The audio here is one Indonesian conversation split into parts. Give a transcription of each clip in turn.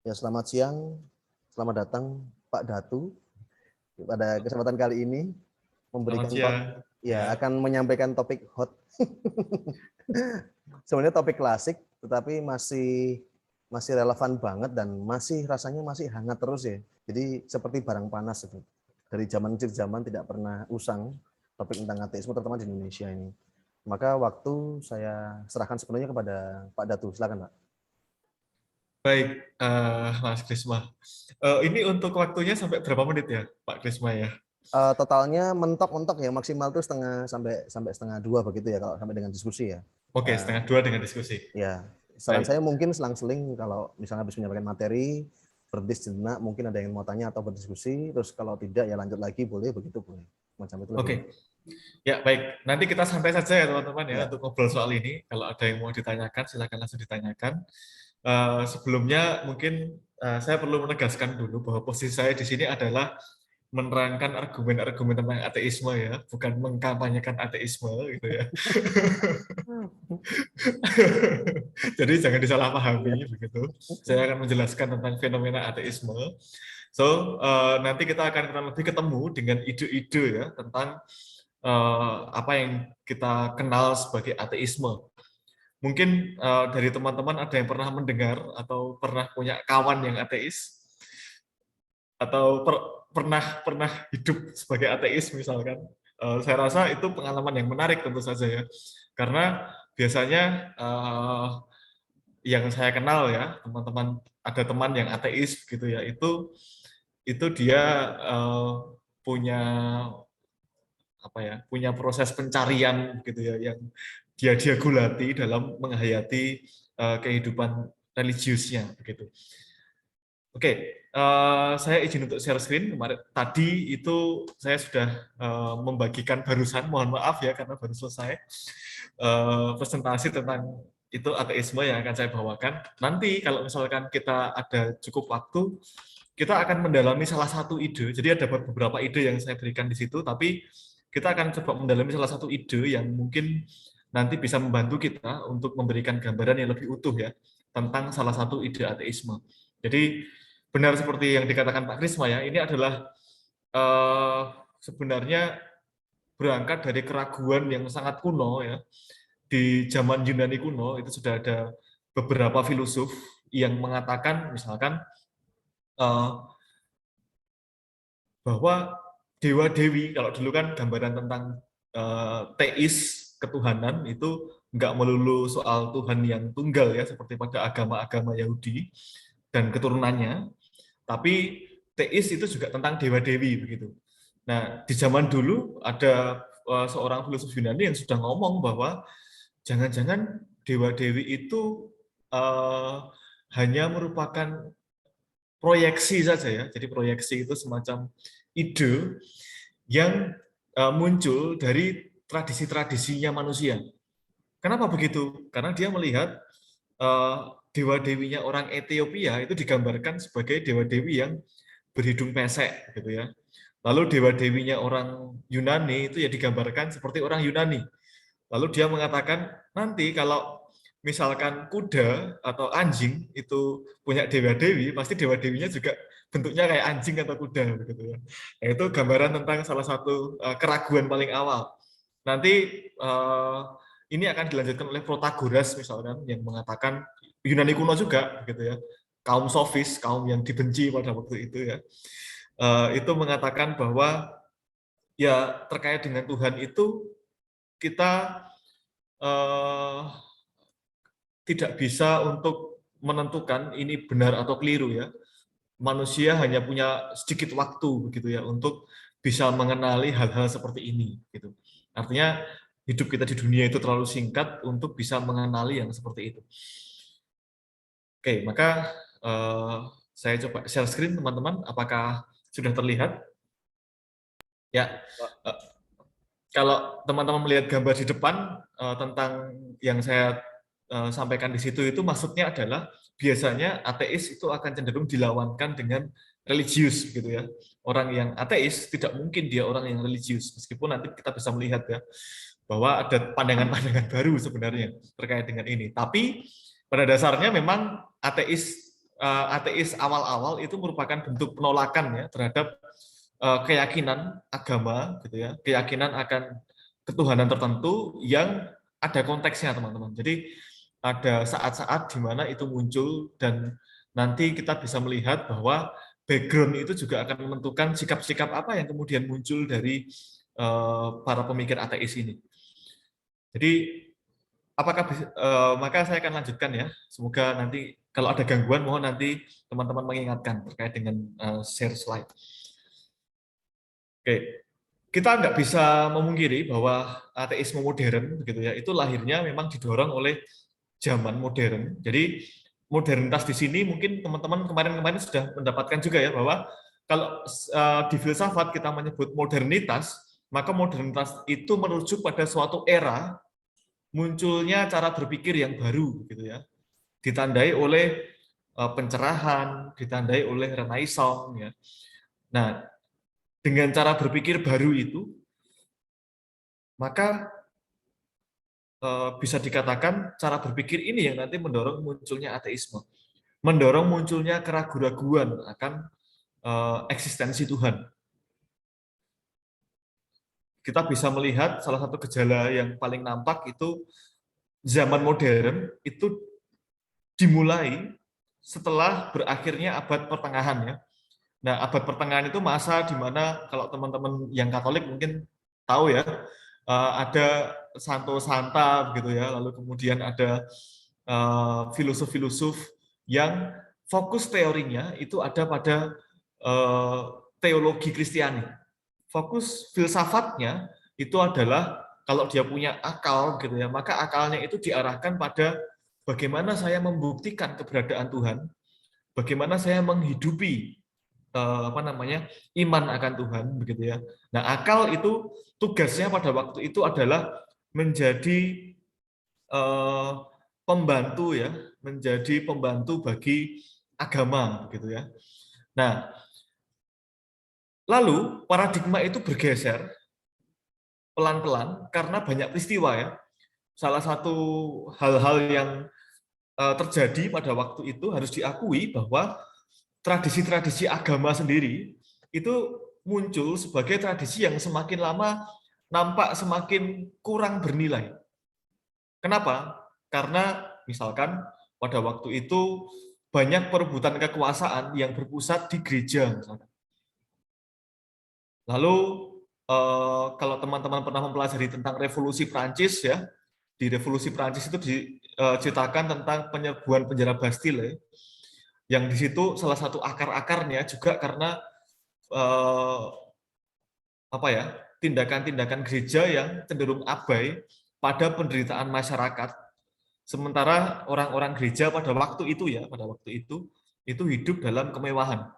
Ya, selamat siang, selamat datang Pak Datu. Pada kesempatan kali ini Selamat memberikan siang. ya akan menyampaikan topik hot. Sebenarnya topik klasik, tetapi masih masih relevan banget dan masih rasanya masih hangat terus ya. Jadi seperti barang panas itu. Dari zaman ke zaman tidak pernah usang topik tentang ateisme terutama di Indonesia ini. Maka waktu saya serahkan sepenuhnya kepada Pak Datu. Silakan, Pak. Baik, Mas Krisma. Ini untuk waktunya sampai berapa menit ya, Pak Krisma ya? Totalnya mentok-mentok ya maksimal tuh setengah sampai sampai setengah dua begitu ya kalau sampai dengan diskusi ya. Oke, Eh, setengah dua dengan diskusi. ya saran Baik, saya mungkin selang-seling kalau misalnya habis menyampaikan materi berhenti sejenak mungkin ada yang mau tanya atau berdiskusi terus kalau tidak ya lanjut lagi boleh begitu boleh macam itu lebih oke. baik. Ya, baik. Nanti kita santai saja ya, teman-teman ya, Ya, untuk ngobrol soal ini. Kalau ada yang mau ditanyakan, silakan langsung ditanyakan. Sebelumnya, mungkin saya perlu menegaskan dulu bahwa posisi saya di sini adalah menerangkan argumen-argumen tentang ateisme ya, bukan mengkampanyekan ateisme gitu ya. Jadi jangan disalahpahami ya. begitu. Saya akan menjelaskan tentang fenomena ateisme. So, nanti kita akan kurang lebih ketemu dengan ide-ide ya tentang apa yang kita kenal sebagai ateisme. Mungkin dari teman-teman ada yang pernah mendengar atau pernah punya kawan yang ateis atau pernah pernah hidup sebagai ateis misalkan. Saya rasa itu pengalaman yang menarik tentu saja ya. Karena biasanya yang saya kenal ya, teman-teman ada teman yang ateis gitu ya, itu dia punya apa ya, punya proses pencarian gitu ya yang dia gulati dalam menghayati kehidupan religiusnya begitu. Oke, saya izin untuk share screen. Kemarin tadi itu saya sudah membagikan barusan, mohon maaf ya karena baru selesai presentasi tentang itu ateisme yang akan saya bawakan. Nanti kalau misalkan kita ada cukup waktu, kita akan mendalami salah satu ide. Jadi ada beberapa ide yang saya berikan di situ, tapi kita akan coba mendalami salah satu ide yang mungkin nanti bisa membantu kita untuk memberikan gambaran yang lebih utuh ya tentang salah satu ide ateisme. Jadi benar seperti yang dikatakan Pak Krisma ya, ini adalah sebenarnya berangkat dari keraguan yang sangat kuno ya. Di zaman Yunani kuno itu sudah ada beberapa filosof yang mengatakan misalkan bahwa dewa-dewi, kalau dulu kan gambaran tentang teis, ketuhanan, itu nggak melulu soal Tuhan yang tunggal ya, seperti pada agama-agama Yahudi dan keturunannya, tapi teis itu juga tentang dewa-dewi begitu. Nah, di zaman dulu ada seorang filosof Yunani yang sudah ngomong bahwa jangan-jangan dewa-dewi itu hanya merupakan proyeksi saja ya. Jadi proyeksi itu semacam ide yang muncul dari tradisi-tradisinya manusia. Kenapa begitu? Karena dia melihat dewa-dewinya orang Ethiopia itu digambarkan sebagai dewa-dewi yang berhidung pesek gitu ya. Lalu dewa-dewinya orang Yunani itu ya digambarkan seperti orang Yunani. Lalu dia mengatakan nanti kalau misalkan kuda atau anjing itu punya dewa-dewi, pasti dewa-dewinya juga bentuknya kayak anjing atau kuda begitu ya. Nah, itu gambaran tentang salah satu keraguan paling awal. Nanti ini akan dilanjutkan oleh Protagoras misalkan yang mengatakan Yunani kuno juga begitu ya. Kaum sofis, kaum yang dibenci pada waktu itu ya. Itu mengatakan bahwa ya terkait dengan Tuhan itu kita tidak bisa untuk menentukan ini benar atau keliru ya. Manusia hanya punya sedikit waktu begitu ya untuk bisa mengenali hal-hal seperti ini gitu. Artinya hidup kita di dunia itu terlalu singkat untuk bisa mengenali yang seperti itu. Oke, maka saya coba share screen teman-teman, apakah sudah terlihat? Ya, eh, kalau teman-teman melihat gambar di depan tentang yang saya sampaikan di situ itu maksudnya adalah biasanya ateis itu akan cenderung dilawankan dengan religius gitu ya. Orang yang ateis tidak mungkin dia orang yang religius meskipun nanti kita bisa melihat ya bahwa ada pandangan-pandangan baru sebenarnya terkait dengan ini. Tapi pada dasarnya memang ateis ateis awal-awal itu merupakan bentuk penolakan ya terhadap keyakinan agama gitu ya, keyakinan akan ketuhanan tertentu yang ada konteksnya teman-teman. Jadi ada saat-saat di mana itu muncul dan nanti kita bisa melihat bahwa background itu juga akan menentukan sikap-sikap apa yang kemudian muncul dari para pemikir ateis ini. Jadi maka saya akan lanjutkan ya. Semoga nanti kalau ada gangguan mohon nanti teman-teman mengingatkan terkait dengan share slide. Oke, kita nggak bisa memungkiri bahwa ateisme modern begitu ya itu lahirnya memang didorong oleh zaman modern. Jadi modernitas di sini mungkin teman-teman kemarin-kemarin sudah mendapatkan juga ya bahwa kalau di filsafat kita menyebut modernitas, maka modernitas itu merujuk pada suatu era munculnya cara berpikir yang baru gitu ya, ditandai oleh pencerahan, ditandai oleh renaissance ya. Nah, dengan cara berpikir baru itu maka bisa dikatakan cara berpikir ini yang nanti mendorong munculnya ateisme, mendorong munculnya keraguan-raguan akan eksistensi Tuhan. Kita bisa melihat salah satu gejala yang paling nampak itu zaman modern itu dimulai setelah berakhirnya abad pertengahan ya. Nah, abad pertengahan itu masa di mana kalau teman-teman yang Katolik mungkin tahu ya, ada Santo Santa gitu ya, lalu kemudian ada filosof-filosof yang fokus teorinya itu ada pada teologi Kristiani. Fokus filsafatnya itu adalah kalau dia punya akal gitu ya, maka akalnya itu diarahkan pada bagaimana saya membuktikan keberadaan Tuhan, bagaimana saya menghidupi iman akan Tuhan begitu ya. Nah, akal itu tugasnya pada waktu itu adalah menjadi pembantu ya, menjadi pembantu bagi agama gitu ya. Nah, lalu paradigma itu bergeser pelan-pelan karena banyak peristiwa ya. Salah satu hal-hal yang terjadi pada waktu itu harus diakui bahwa tradisi-tradisi agama sendiri itu muncul sebagai tradisi yang semakin lama nampak semakin kurang bernilai. Kenapa? Karena misalkan pada waktu itu banyak perebutan kekuasaan yang berpusat di gereja. Misalkan. Lalu kalau teman-teman pernah mempelajari tentang revolusi Prancis ya, di revolusi Prancis itu diceritakan tentang penyerbuan penjara Bastille, yang di situ salah satu akar-akarnya juga karena tindakan-tindakan gereja yang cenderung abai pada penderitaan masyarakat, sementara orang-orang gereja pada waktu itu hidup dalam kemewahan.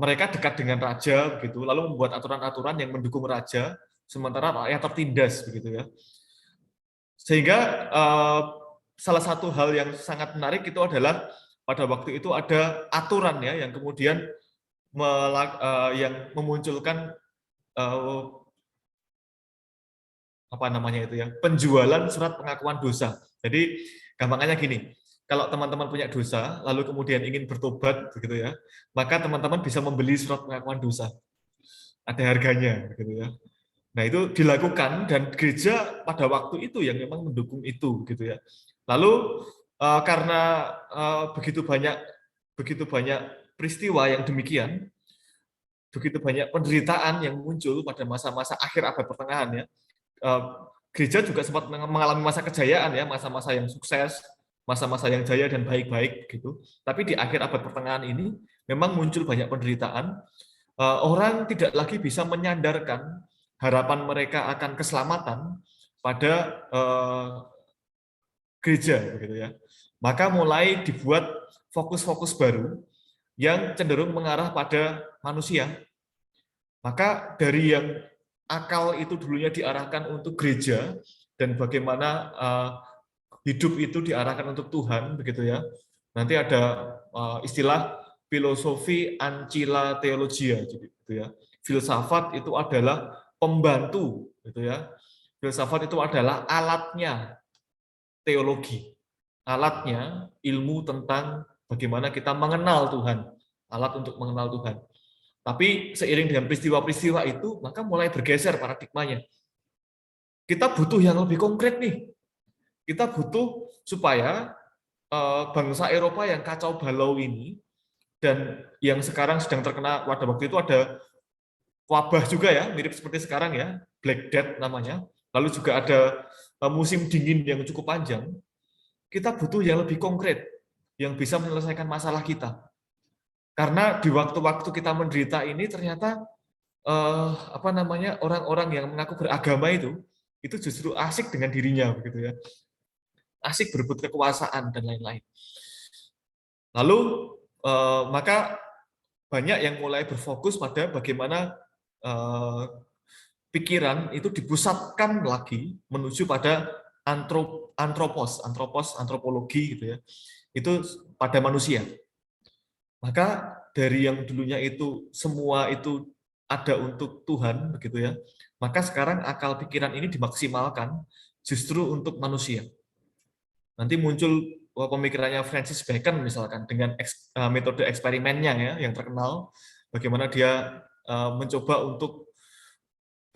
Mereka dekat dengan raja begitu, lalu membuat aturan-aturan yang mendukung raja, sementara rakyat tertindas begitu ya. Sehingga salah satu hal yang sangat menarik itu adalah pada waktu itu ada aturan ya yang kemudian yang memunculkan penjualan surat pengakuan dosa. Jadi gampangnya gini, kalau teman-teman punya dosa lalu kemudian ingin bertobat begitu ya, maka teman-teman bisa membeli surat pengakuan dosa. Ada harganya begitu ya. Nah, itu dilakukan dan gereja pada waktu itu yang memang mendukung itu gitu ya. Lalu karena begitu banyak peristiwa yang demikian, begitu banyak penderitaan yang muncul pada masa-masa akhir abad pertengahan ya. Gereja juga sempat mengalami masa kejayaan ya, masa-masa yang sukses, masa-masa yang jaya dan baik-baik gitu. Tapi di akhir abad pertengahan ini memang muncul banyak penderitaan. Orang tidak lagi bisa menyandarkan harapan mereka akan keselamatan pada gereja begitu ya. Maka mulai dibuat fokus-fokus baru yang cenderung mengarah pada manusia. Maka dari yang akal itu dulunya diarahkan untuk gereja dan bagaimana hidup itu diarahkan untuk Tuhan begitu ya. Nanti ada istilah filosofi ancilla theologia gitu ya. Filsafat itu adalah pembantu gitu ya. Filsafat itu adalah alatnya teologi. alatnya ilmu tentang bagaimana kita mengenal Tuhan, alat untuk mengenal Tuhan. Tapi seiring dengan peristiwa-peristiwa itu, maka mulai bergeser paradigmanya. Kita butuh yang lebih konkret nih. Kita butuh supaya bangsa Eropa yang kacau balau ini, dan yang sekarang sedang terkena, pada waktu itu ada wabah juga ya, mirip seperti sekarang ya, Black Death namanya. Lalu juga ada musim dingin yang cukup panjang. Kita butuh yang lebih konkret, yang bisa menyelesaikan masalah kita. Karena di waktu-waktu kita menderita ini ternyata orang-orang yang mengaku beragama itu justru asik dengan dirinya begitu ya, asik berebut kekuasaan dan lain-lain. Lalu maka banyak yang mulai berfokus pada bagaimana pikiran itu dipusatkan lagi menuju pada antropologi gitu ya, itu pada manusia. Maka dari yang dulunya itu semua itu ada untuk Tuhan begitu ya, maka sekarang akal pikiran ini dimaksimalkan justru untuk manusia. Nanti muncul pemikirannya Francis Bacon misalkan dengan metode eksperimennya ya yang terkenal, bagaimana dia mencoba untuk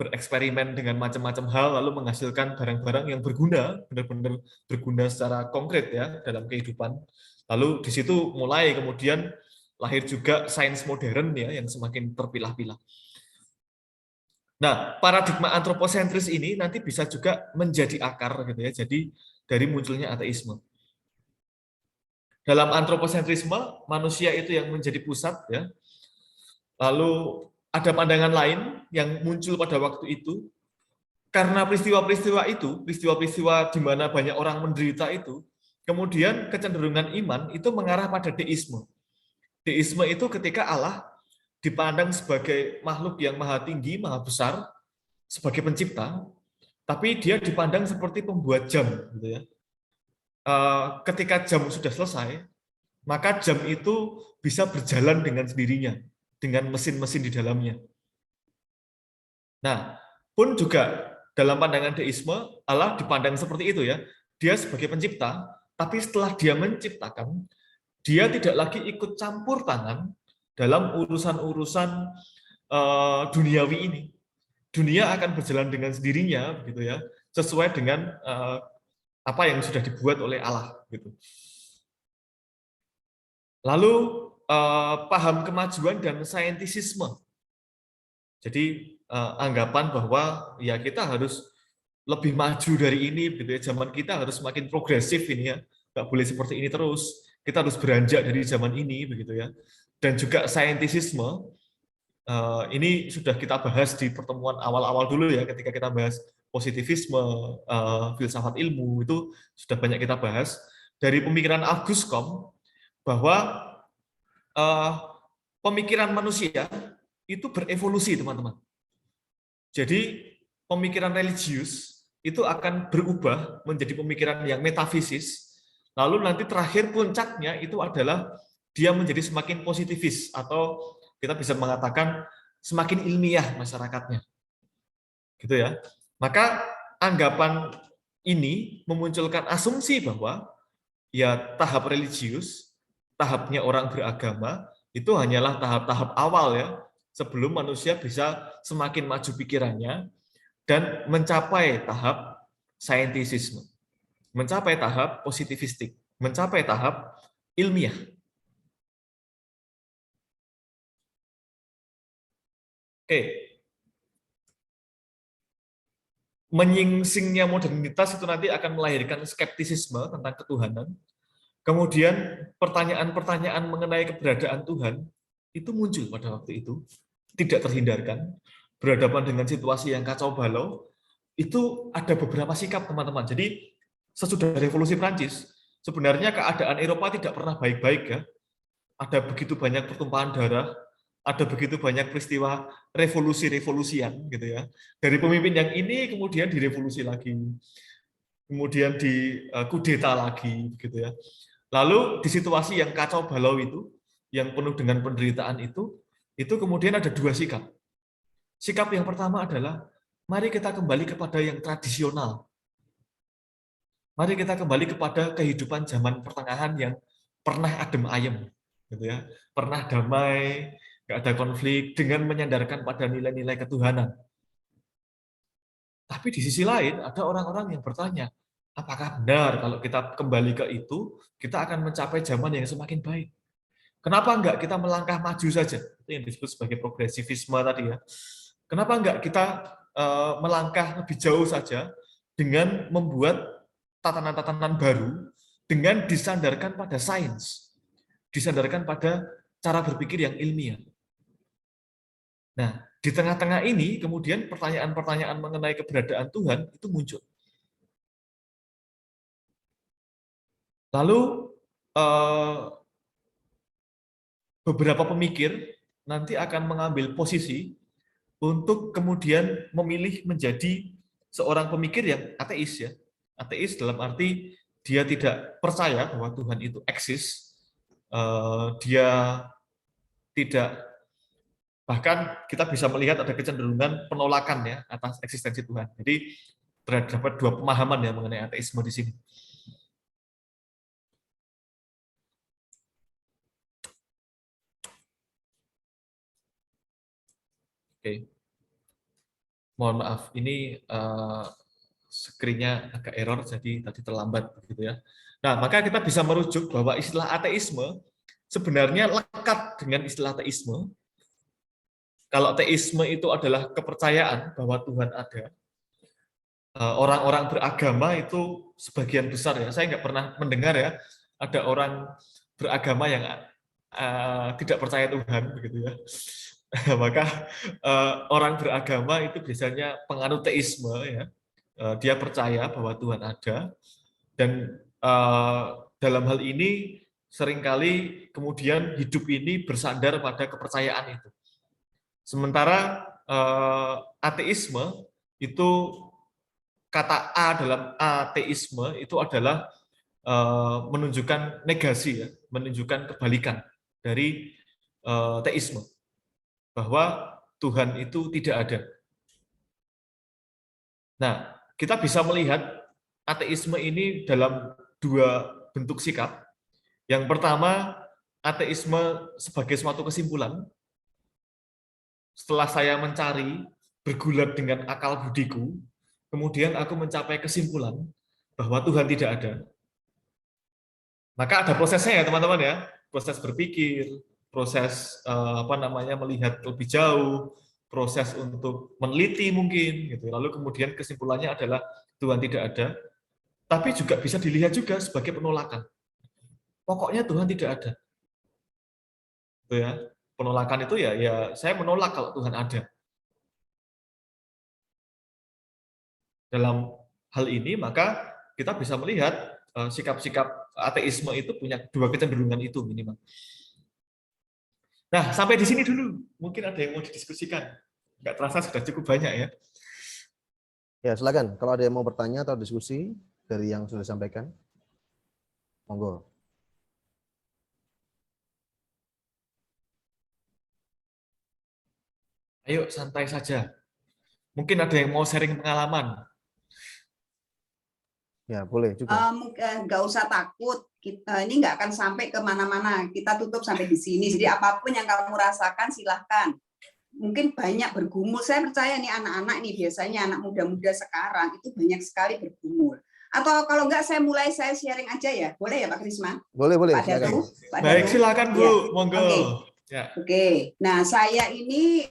bereksperimen dengan macam-macam hal lalu menghasilkan barang-barang yang berguna, benar-benar berguna secara konkret ya dalam kehidupan. Lalu di situ mulai kemudian lahir juga sains modern ya yang semakin terpilah-pilah. Nah, paradigma antroposentris ini nanti bisa juga menjadi akar gitu ya. Jadi dari munculnya ateisme. Dalam antroposentrisme, manusia itu yang menjadi pusat ya. Lalu ada pandangan lain yang muncul pada waktu itu karena peristiwa-peristiwa itu, peristiwa-peristiwa di mana banyak orang menderita itu, kemudian kecenderungan iman itu mengarah pada deisme. Deisme itu ketika Allah dipandang sebagai makhluk yang maha tinggi, maha besar, sebagai pencipta, tapi dia dipandang seperti pembuat jam, gitu ya. Ketika jam sudah selesai, maka jam itu bisa berjalan dengan sendirinya, dengan mesin-mesin di dalamnya. Nah, pun juga dalam pandangan deisme, Allah dipandang seperti itu ya. Dia sebagai pencipta, tapi setelah dia menciptakan, dia tidak lagi ikut campur tangan dalam urusan-urusan duniawi ini. Dunia akan berjalan dengan sendirinya, gitu ya, sesuai dengan apa yang sudah dibuat oleh Allah, gitu. Lalu paham kemajuan dan saintisisme. Jadi anggapan bahwa ya kita harus lebih maju dari ini, gitu ya. Zaman kita harus semakin progresif ini ya, nggak boleh seperti ini terus. Kita harus beranjak dari zaman ini, begitu ya. Dan juga saintisisme ini sudah kita bahas di pertemuan awal-awal dulu ya, ketika kita bahas positivisme, filsafat ilmu itu sudah banyak kita bahas dari pemikiran Auguste Comte bahwa pemikiran manusia itu berevolusi, teman-teman. Jadi pemikiran religius itu akan berubah menjadi pemikiran yang metafisis, lalu nanti terakhir puncaknya itu adalah dia menjadi semakin positivis, atau kita bisa mengatakan semakin ilmiah masyarakatnya. Gitu ya. Maka anggapan ini memunculkan asumsi bahwa ya tahap religius, tahapnya orang beragama, itu hanyalah tahap-tahap awal ya, sebelum manusia bisa semakin maju pikirannya dan mencapai tahap saintisisme, mencapai tahap positivistik, mencapai tahap ilmiah. Oke. Menyingsingnya modernitas itu nanti akan melahirkan skeptisisme tentang ketuhanan. Kemudian pertanyaan-pertanyaan mengenai keberadaan Tuhan itu muncul pada waktu itu, tidak terhindarkan. Berhadapan dengan situasi yang kacau balau, itu ada beberapa sikap, teman-teman. Jadi sesudah revolusi Prancis, sebenarnya keadaan Eropa tidak pernah baik-baik ya. Ada begitu banyak pertumpahan darah, ada begitu banyak peristiwa revolusi-revolusian gitu ya. Dari pemimpin yang ini kemudian direvolusi lagi, kemudian di kudeta lagi gitu ya. Lalu di situasi yang kacau balau itu, yang penuh dengan penderitaan itu kemudian ada dua sikap. Sikap yang pertama adalah mari kita kembali kepada yang tradisional. Mari kita kembali kepada kehidupan zaman pertengahan yang pernah adem ayem, gitu ya, pernah damai, nggak ada konflik, dengan menyandarkan pada nilai-nilai ketuhanan. Tapi di sisi lain ada orang-orang yang bertanya, apakah benar kalau kita kembali ke itu, kita akan mencapai zaman yang semakin baik? Kenapa enggak kita melangkah maju saja? Itu yang disebut sebagai progresivisme tadi ya. Kenapa enggak kita melangkah lebih jauh saja dengan membuat tatanan-tatanan baru dengan disandarkan pada sains, disandarkan pada cara berpikir yang ilmiah. Nah, di tengah-tengah ini kemudian pertanyaan-pertanyaan mengenai keberadaan Tuhan itu muncul. Lalu beberapa pemikir nanti akan mengambil posisi untuk kemudian memilih menjadi seorang pemikir yang ateis ya. Ateis dalam arti dia tidak percaya bahwa Tuhan itu eksis, dia tidak, bahkan kita bisa melihat ada kecenderungan penolakan ya atas eksistensi Tuhan. Jadi terdapat dua pemahaman ya mengenai ateisme di sini. Oke. Mohon maaf, ini screen-nya agak error, jadi tadi terlambat gitu ya. Nah, maka kita bisa merujuk bahwa istilah ateisme sebenarnya lekat dengan istilah teisme. Kalau teisme itu adalah kepercayaan bahwa Tuhan ada, orang-orang beragama itu sebagian besar ya, saya nggak pernah mendengar ya, ada orang beragama yang tidak percaya Tuhan, begitu ya. Maka orang beragama itu biasanya penganut teisme ya, dia percaya bahwa Tuhan ada, dan dalam hal ini seringkali kemudian hidup ini bersandar pada kepercayaan itu. Sementara ateisme itu, kata A dalam ateisme itu adalah menunjukkan negasi ya, menunjukkan kebalikan dari teisme, bahwa Tuhan itu tidak ada. Nah, kita bisa melihat ateisme ini dalam dua bentuk sikap. Yang pertama, ateisme sebagai suatu kesimpulan. Setelah saya mencari, bergulat dengan akal budiku, kemudian aku mencapai kesimpulan bahwa Tuhan tidak ada. Maka ada prosesnya ya teman-teman ya, proses berpikir, proses melihat lebih jauh, proses untuk meneliti mungkin, gitu. Lalu kemudian kesimpulannya adalah Tuhan tidak ada. Tapi juga bisa dilihat juga sebagai penolakan. Pokoknya Tuhan tidak ada. Gitu ya. Penolakan itu ya saya menolak kalau Tuhan ada. Dalam hal ini maka kita bisa melihat sikap-sikap ateisme itu punya dua kecenderungan itu minimal. Nah, sampai di sini dulu. Mungkin ada yang mau didiskusikan. Nggak terasa sudah cukup banyak ya. Ya, silakan. Kalau ada yang mau bertanya atau diskusi dari yang sudah disampaikan, monggo. Ayo, santai saja. Mungkin ada yang mau sharing pengalaman. Ya, boleh juga. Nggak usah takut. Ini nggak akan sampai kemana-mana. Kita tutup sampai di sini. Jadi apapun yang kamu rasakan, silahkan. Mungkin banyak bergumul. Saya percaya nih anak-anak nih, biasanya anak muda-muda sekarang itu banyak sekali bergumul. Atau kalau enggak saya sharing aja ya. Boleh ya Pak Krisma? Boleh. Pak Datu? Baik, silakan Bu. Ya. Monggo. Okay. Ya. Oke. Nah, saya ini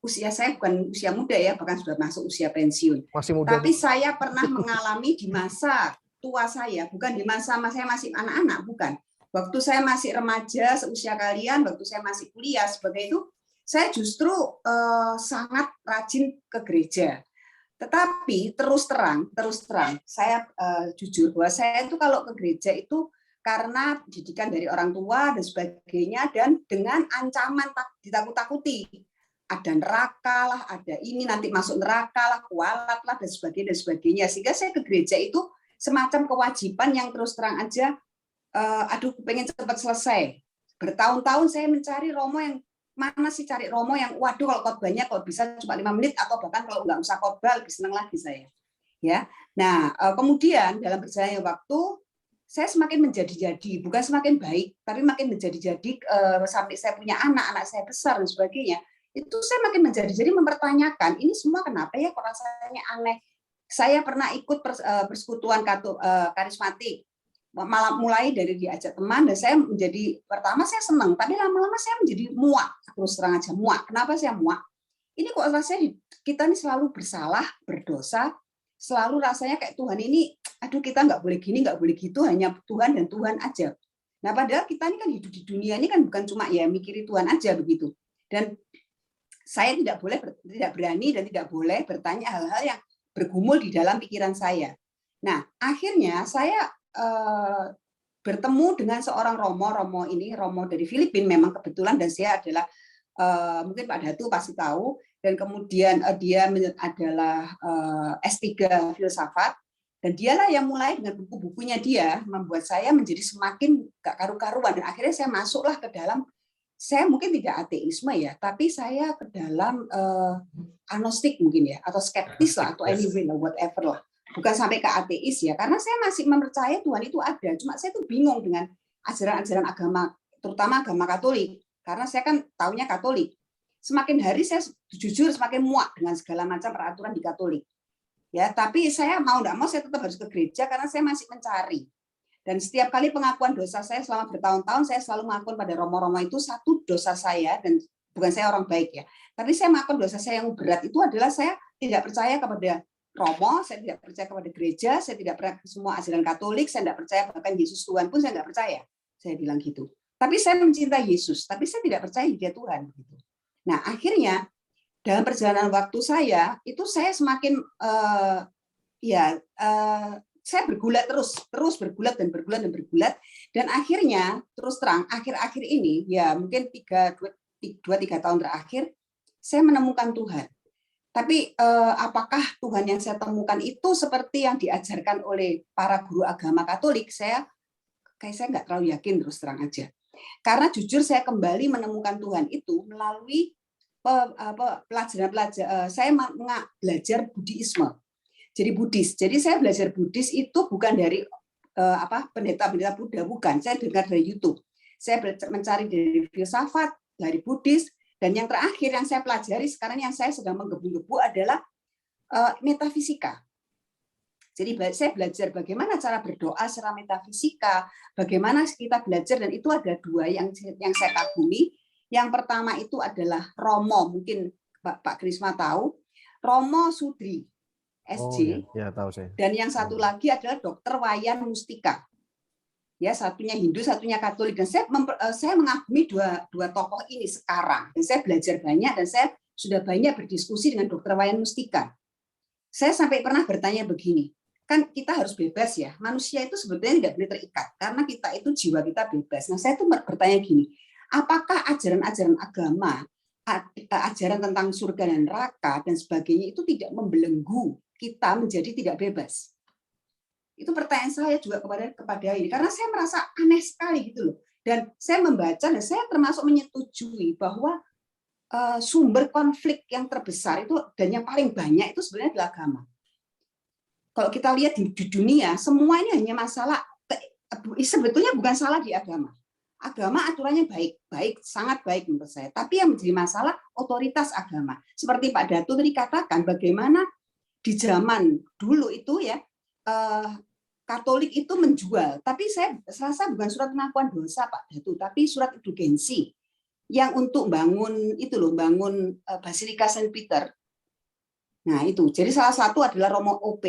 usia saya bukan usia muda ya, bahkan sudah masuk usia pensiun. Masih muda. Tapi saya pernah mengalami di masa tua saya, bukan di masa saya masih anak-anak, bukan. Waktu saya masih remaja, seusia kalian, waktu saya masih kuliah, sebagai itu, saya justru sangat rajin ke gereja. Tetapi terus terang, saya jujur bahwa saya itu kalau ke gereja itu karena didikan dari orang tua dan sebagainya, dan dengan ancaman ditakut-takuti. Ada neraka lah, ada ini nanti masuk neraka lah, kualat lah, dan sebagainya. Sehingga saya ke gereja itu semacam kewajiban yang terus terang aja, aduh pengen cepat selesai. Bertahun-tahun saya mencari romo yang mana sih, cari romo yang waduh kalau khotbahnya kalau bisa cuma 5 menit, atau bahkan kalau nggak usah khotbah lebih senang lagi saya. Ya, nah kemudian dalam berjalannya waktu saya semakin menjadi-jadi, bukan semakin baik, tapi makin menjadi-jadi sampai saya punya anak saya besar dan sebagainya. Itu saya makin menjadi-jadi mempertanyakan, ini semua kenapa ya kok rasanya aneh. Saya pernah ikut persekutuan karismatik, malah mulai dari diajak teman dan saya menjadi pertama saya senang, tapi lama-lama saya menjadi muak, terus terang aja muak. Kenapa saya muak? Ini kok rasanya kita ini selalu bersalah, berdosa, selalu rasanya kayak Tuhan ini, aduh kita nggak boleh gini, nggak boleh gitu, hanya Tuhan dan Tuhan aja. Nah padahal kita ini kan hidup di dunia ini kan bukan cuma ya mikiri Tuhan aja begitu. Dan saya tidak berani dan tidak boleh bertanya hal-hal yang bergumul di dalam pikiran saya. Nah akhirnya saya bertemu dengan seorang Romo dari Filipina memang kebetulan, dan saya adalah mungkin Pak Datu pasti tahu, dan kemudian dia adalah S3 filsafat, dan dialah yang mulai dengan buku-bukunya dia membuat saya menjadi semakin gak karu-karuan, dan akhirnya saya masuklah ke dalam, saya mungkin tidak ateisme ya, tapi saya ke dalam agnostik mungkin ya, atau skeptis lah, atau anyway lah, whatever lah, bukan sampai ke ateis ya, karena saya masih mempercayai Tuhan itu ada, cuma saya tuh bingung dengan ajaran-ajaran agama, terutama agama Katolik, karena saya kan taunya Katolik. Semakin hari saya jujur semakin muak dengan segala macam peraturan di Katolik. Ya, tapi saya mau enggak mau saya tetap harus ke gereja karena saya masih mencari. Dan setiap kali pengakuan dosa saya selama bertahun-tahun, saya selalu mengakukan pada Romo-Romo itu satu dosa saya, dan bukan saya orang baik ya, tapi saya mengakukan dosa saya yang berat itu adalah saya tidak percaya kepada Romo, saya tidak percaya kepada gereja, saya tidak percaya semua ajaran Katolik, saya tidak percaya bahkan Yesus Tuhan pun saya tidak percaya. Saya bilang gitu. Tapi saya mencintai Yesus, tapi saya tidak percaya dia Tuhan. Nah, akhirnya dalam perjalanan waktu saya itu saya semakin saya bergulat terus bergulat dan akhirnya terus terang akhir-akhir ini ya mungkin 2-3 tahun terakhir saya menemukan Tuhan. Tapi apakah Tuhan yang saya temukan itu seperti yang diajarkan oleh para guru agama Katolik? Saya nggak terlalu yakin, terus terang aja. Karena jujur saya kembali menemukan Tuhan itu melalui pelajaran saya belajar Buddhisme. Jadi Buddhis. Jadi saya belajar Buddhis itu bukan dari pendeta-pendeta Buddha, bukan. Saya dengar dari YouTube. Saya mencari dari filsafat, dari Buddhis, dan yang terakhir yang saya pelajari sekarang yang saya sedang menggebu-gebu adalah metafisika. Jadi saya belajar bagaimana cara berdoa secara metafisika, bagaimana kita belajar, dan itu ada 2 yang saya kagumi. Yang pertama itu adalah Romo, mungkin Pak Krisma tahu, Romo Sudri, SJ, tahu saya. Dan yang satu lagi adalah Dr. Wayan Mustika. Ya, satunya Hindu, satunya Katolik. Dan saya mengagumi dua tokoh ini sekarang. Dan saya belajar banyak, dan saya sudah banyak berdiskusi dengan Dr. Wayan Mustika. Saya sampai pernah bertanya begini, kan kita harus bebas ya, manusia itu sebetulnya tidak boleh terikat, karena kita itu jiwa kita bebas. Nah, saya tuh bertanya gini, apakah ajaran-ajaran agama, ajaran tentang surga dan neraka dan sebagainya itu tidak membelenggu kita menjadi tidak bebas? Itu pertanyaan saya juga kepada ini, karena saya merasa aneh sekali gitu loh. Dan saya membaca dan saya termasuk menyetujui bahwa sumber konflik yang terbesar itu dan yang paling banyak itu sebenarnya adalah agama. Kalau kita lihat di dunia, semua ini hanya masalah, sebetulnya bukan salah di agama. Agama aturannya baik, sangat baik menurut saya. Tapi yang menjadi masalah otoritas agama. Seperti Pak Datu tadi katakan, bagaimana di zaman dulu itu ya, Katolik itu menjual. Tapi saya rasa bukan surat pengakuan dosa Pak Datu, tapi surat indulgensi yang untuk bangun Basilika Saint Peter. Nah itu. Jadi salah satu adalah Romo OP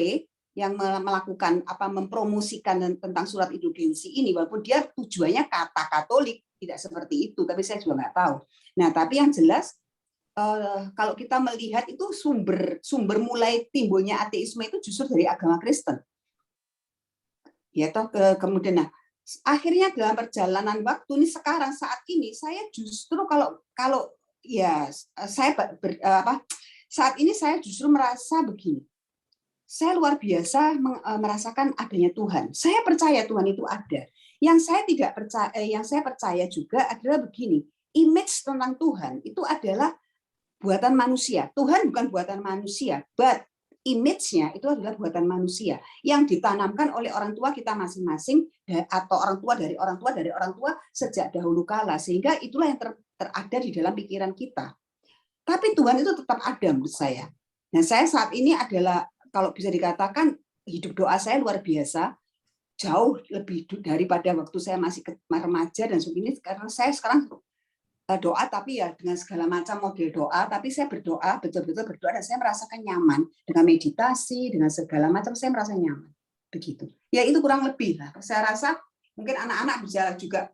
yang melakukan mempromosikan tentang surat indulgensi ini, walaupun dia tujuannya kata Katolik, tidak seperti itu, tapi saya juga nggak tahu. Nah, tapi yang jelas kalau kita melihat itu sumber mulai timbulnya ateisme itu justru dari agama Kristen. Ya toh kemudian akhirnya dalam perjalanan waktu ini sekarang saat ini saya justru saat ini saya justru merasa begini. Saya luar biasa merasakan adanya Tuhan. Saya percaya Tuhan itu ada. Yang saya percaya juga adalah begini. Image tentang Tuhan itu adalah buatan manusia. Tuhan bukan buatan manusia, but image-nya itu adalah buatan manusia yang ditanamkan oleh orang tua kita masing-masing atau orang tua dari orang tua dari orang tua sejak dahulu kala, sehingga itulah yang terada di dalam pikiran kita. Tapi Tuhan itu tetap ada menurut saya. Nah, saya saat ini adalah kalau bisa dikatakan hidup doa saya luar biasa, jauh lebih daripada waktu saya masih remaja dan sebagainya. Karena saya sekarang doa tapi ya dengan segala macam model doa, tapi saya berdoa, betul-betul berdoa, dan saya merasakan nyaman dengan meditasi, dengan segala macam saya merasa nyaman. Begitu. Ya itu kurang lebih lah. Saya rasa mungkin anak-anak bisa juga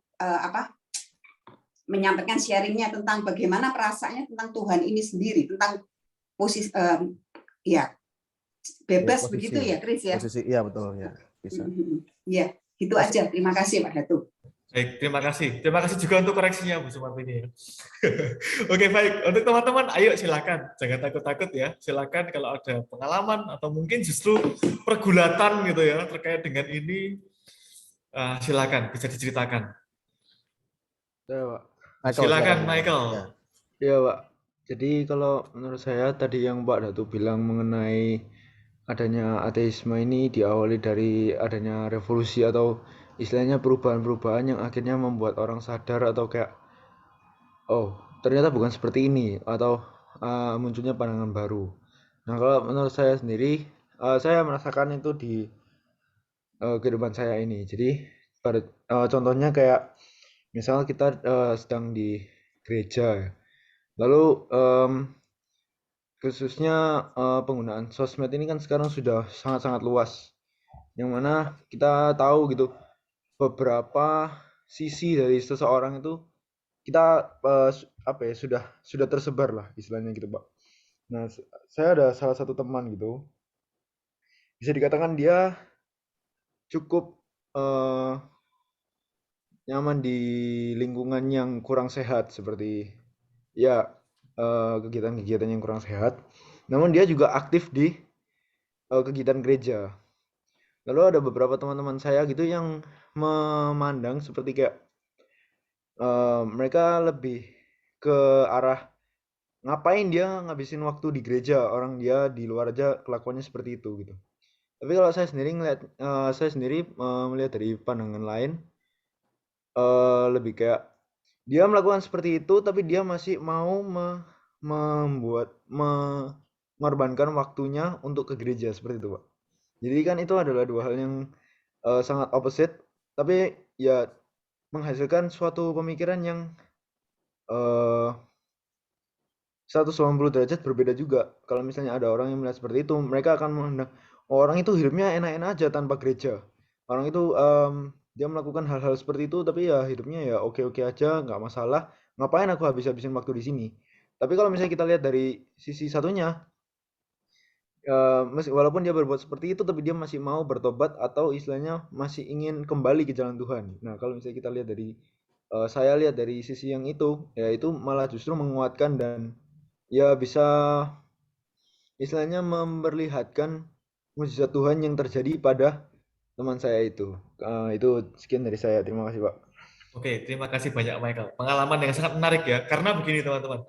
menyampaikan sharingnya tentang bagaimana perasaannya tentang Tuhan ini sendiri, tentang posisi ya bebas posisi, begitu ya, Chris ya. Posisi, iya betul ya, bisa. Ya, itu aja. Terima kasih Pak Datu. Baik, terima kasih. Terima kasih juga untuk koreksinya Bu Sumartini ya. Oke, baik. Untuk teman-teman, ayo silakan. Jangan takut-takut ya. Silakan kalau ada pengalaman atau mungkin justru pergulatan gitu ya terkait dengan ini, silakan bisa diceritakan. Ya, Pak. Silakan Michael. Ya, Pak. Jadi kalau menurut saya tadi yang Pak Datu bilang mengenai adanya ateisme ini diawali dari adanya revolusi atau istilahnya perubahan-perubahan yang akhirnya membuat orang sadar atau kayak oh ternyata bukan seperti ini atau munculnya pandangan baru. Nah kalau menurut saya sendiri saya merasakan itu di kehidupan saya ini. Jadi pada contohnya kayak misal kita sedang di gereja, lalu khususnya penggunaan sosmed ini kan sekarang sudah sangat-sangat luas, yang mana kita tahu gitu beberapa sisi dari seseorang itu kita sudah tersebar lah istilahnya gitu Pak. Nah saya ada salah satu teman gitu, bisa dikatakan dia cukup nyaman di lingkungan yang kurang sehat seperti ya kegiatan-kegiatan yang kurang sehat. Namun dia juga aktif di kegiatan gereja. Lalu ada beberapa teman-teman saya gitu yang memandang seperti kayak mereka lebih ke arah ngapain dia ngabisin waktu di gereja, orang dia di luar aja kelakuannya seperti itu gitu. Tapi kalau saya sendiri melihat dari pandangan lain, lebih kayak dia melakukan seperti itu tapi dia masih mau mengorbankan waktunya untuk ke gereja seperti itu Pak. Jadi kan itu adalah dua hal yang sangat opposite, tapi ya menghasilkan suatu pemikiran yang 180 derajat berbeda juga. Kalau misalnya ada orang yang melihat seperti itu, mereka akan memandang orang itu hidupnya enak-enak aja tanpa gereja. Orang itu dia melakukan hal-hal seperti itu, tapi ya hidupnya ya oke-oke aja, nggak masalah. Ngapain aku habis-habisin waktu di sini? Tapi kalau misalnya kita lihat dari sisi satunya, walaupun dia berbuat seperti itu, tapi dia masih mau bertobat atau istilahnya masih ingin kembali ke jalan Tuhan. Nah, kalau misalnya kita lihat dari saya lihat dari sisi yang itu, ya itu malah justru menguatkan dan ya bisa istilahnya memperlihatkan mukjizat Tuhan yang terjadi pada teman saya itu. Itu sekian dari saya. Terima kasih, Pak. Oke, terima kasih banyak Michael. Pengalaman yang sangat menarik ya, karena begini teman-teman.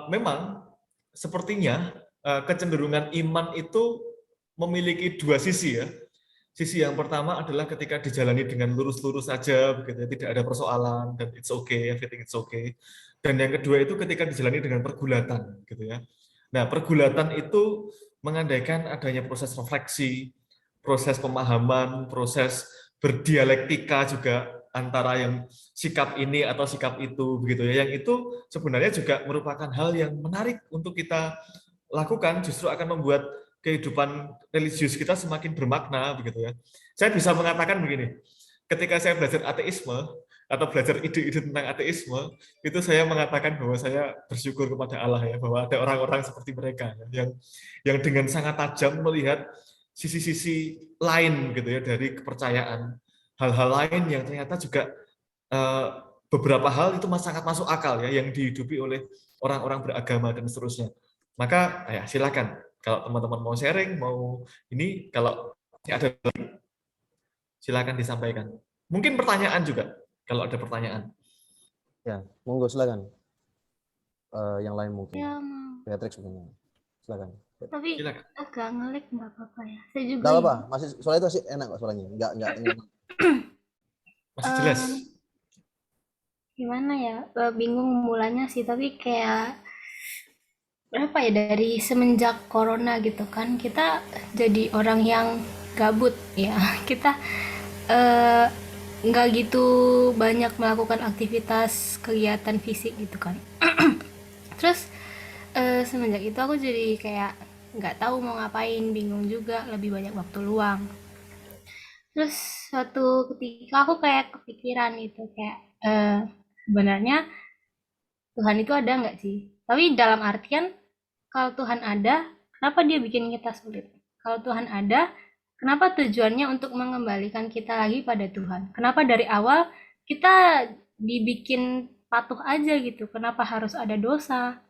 Memang sepertinya kecenderungan iman itu memiliki dua sisi ya. Sisi yang pertama adalah ketika dijalani dengan lurus-lurus saja, begitu, tidak ada persoalan dan it's okay, everything it's okay. Dan yang kedua itu ketika dijalani dengan pergulatan, gitu ya. Nah, pergulatan itu mengandaikan adanya proses refleksi, proses pemahaman, proses berdialektika juga antara yang sikap ini atau sikap itu, begitu ya. Yang itu sebenarnya juga merupakan hal yang menarik untuk kita lakukan, justru akan membuat kehidupan religius kita semakin bermakna, begitu ya. Saya bisa mengatakan begini, ketika saya belajar ateisme atau belajar ide-ide tentang ateisme, itu saya mengatakan bahwa saya bersyukur kepada Allah ya, bahwa ada orang-orang seperti mereka ya, yang dengan sangat tajam melihat sisi-sisi lain gitu ya dari kepercayaan, hal-hal lain yang ternyata juga beberapa hal itu sangat masuk akal ya, yang dihidupi oleh orang-orang beragama dan seterusnya. Maka ya silakan kalau teman-teman mau sharing, mau ini, kalau ada silakan disampaikan. Mungkin pertanyaan juga kalau ada pertanyaan. Ya, monggo silakan. Yang lain mungkin. Ya, Beatrix mungkin. Silakan. Tapi Silakan. agak ngelik nggak apa-apa ya. Saya juga Nggak apa-apa, masih suara itu masih enak kok suaranya. Nggak Masih jelas. gimana ya, bingung mulanya sih, tapi kayak berapa ya, dari semenjak corona gitu kan kita jadi orang yang gabut ya. Kita eh, nggak gitu banyak melakukan aktivitas kegiatan fisik gitu kan. Terus semenjak itu aku jadi kayak nggak tahu mau ngapain, bingung juga, lebih banyak waktu luang. Terus suatu ketika aku kayak kepikiran itu kayak sebenarnya Tuhan itu ada nggak sih? Tapi dalam artian kalau Tuhan ada, kenapa dia bikin kita sulit? Kalau Tuhan ada, kenapa tujuannya untuk mengembalikan kita lagi pada Tuhan? Kenapa dari awal kita dibikin patuh aja gitu? Kenapa harus ada dosa?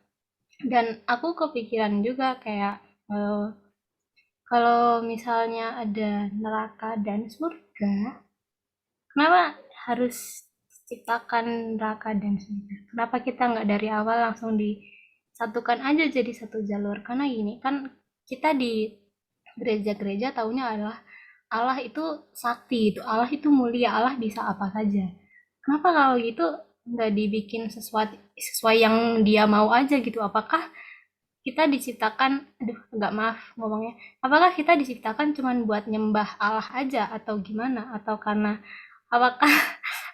Dan aku kepikiran juga kayak kalau misalnya ada neraka dan surga, kenapa harus ciptakan neraka dan surga? Kenapa kita nggak dari awal langsung disatukan aja jadi satu jalur? Karena gini kan, kita di gereja-gereja taunya adalah Allah itu sakti, itu Allah itu mulia, Allah bisa apa saja. Kenapa kalau gitu nggak dibikin sesuai yang dia mau aja gitu? Apakah kita diciptakan, aduh nggak, maaf ngomongnya, apakah kita diciptakan cuman buat nyembah Allah aja atau gimana? Atau karena, apakah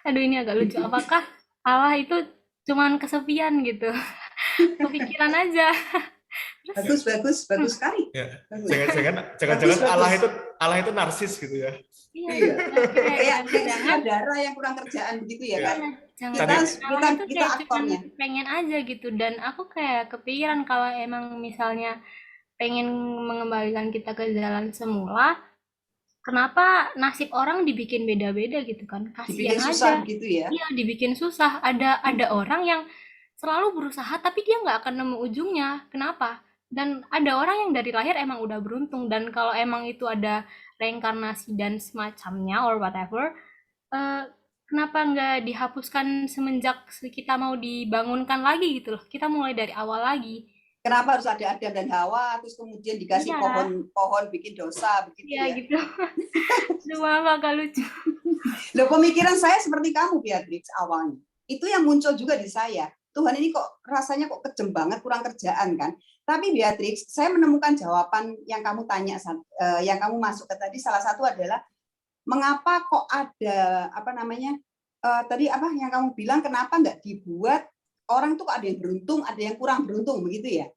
aduh ini agak lucu, apakah Allah itu cuman kesepian gitu? Kepikiran aja. Bagus sekali. Ya. Bagus. Jangan-jangan Allah itu narsis gitu ya. Iya. Kayak Kayak darah yang kurang kerjaan begitu ya kan? jangan Kita itu kayak aktornya. cuman pengen aja gitu. Dan aku kayak kepikiran kalau emang misalnya pengen mengembalikan kita ke jalan semula, kenapa nasib orang dibikin beda-beda gitu kan? Kasihan Dibikin susah aja. gitu ya. Iya, dibikin susah. Ada orang yang selalu berusaha tapi dia nggak akan nemu ujungnya. Kenapa? Dan ada orang yang dari lahir emang udah beruntung, dan kalau emang itu ada reinkarnasi dan semacamnya or whatever, kenapa nggak dihapuskan semenjak kita mau dibangunkan lagi gitu loh? Kita mulai dari awal lagi. Kenapa harus ada Adam dan Hawa, terus kemudian dikasih Iya. pohon bikin dosa begitu Iya ya? gitu. Cuma agak lucu. Loh, pemikiran saya seperti kamu, Beatrix, awalnya. Itu yang muncul juga di saya. Tuhan ini kok rasanya kok kejem banget, kurang kerjaan kan? Tapi Beatrix, saya menemukan jawaban yang kamu tanya, yang kamu masuk ke tadi. Salah satu adalah mengapa kok ada tadi apa yang kamu bilang, kenapa nggak dibuat orang tuh kok ada yang beruntung, ada yang kurang beruntung begitu ya?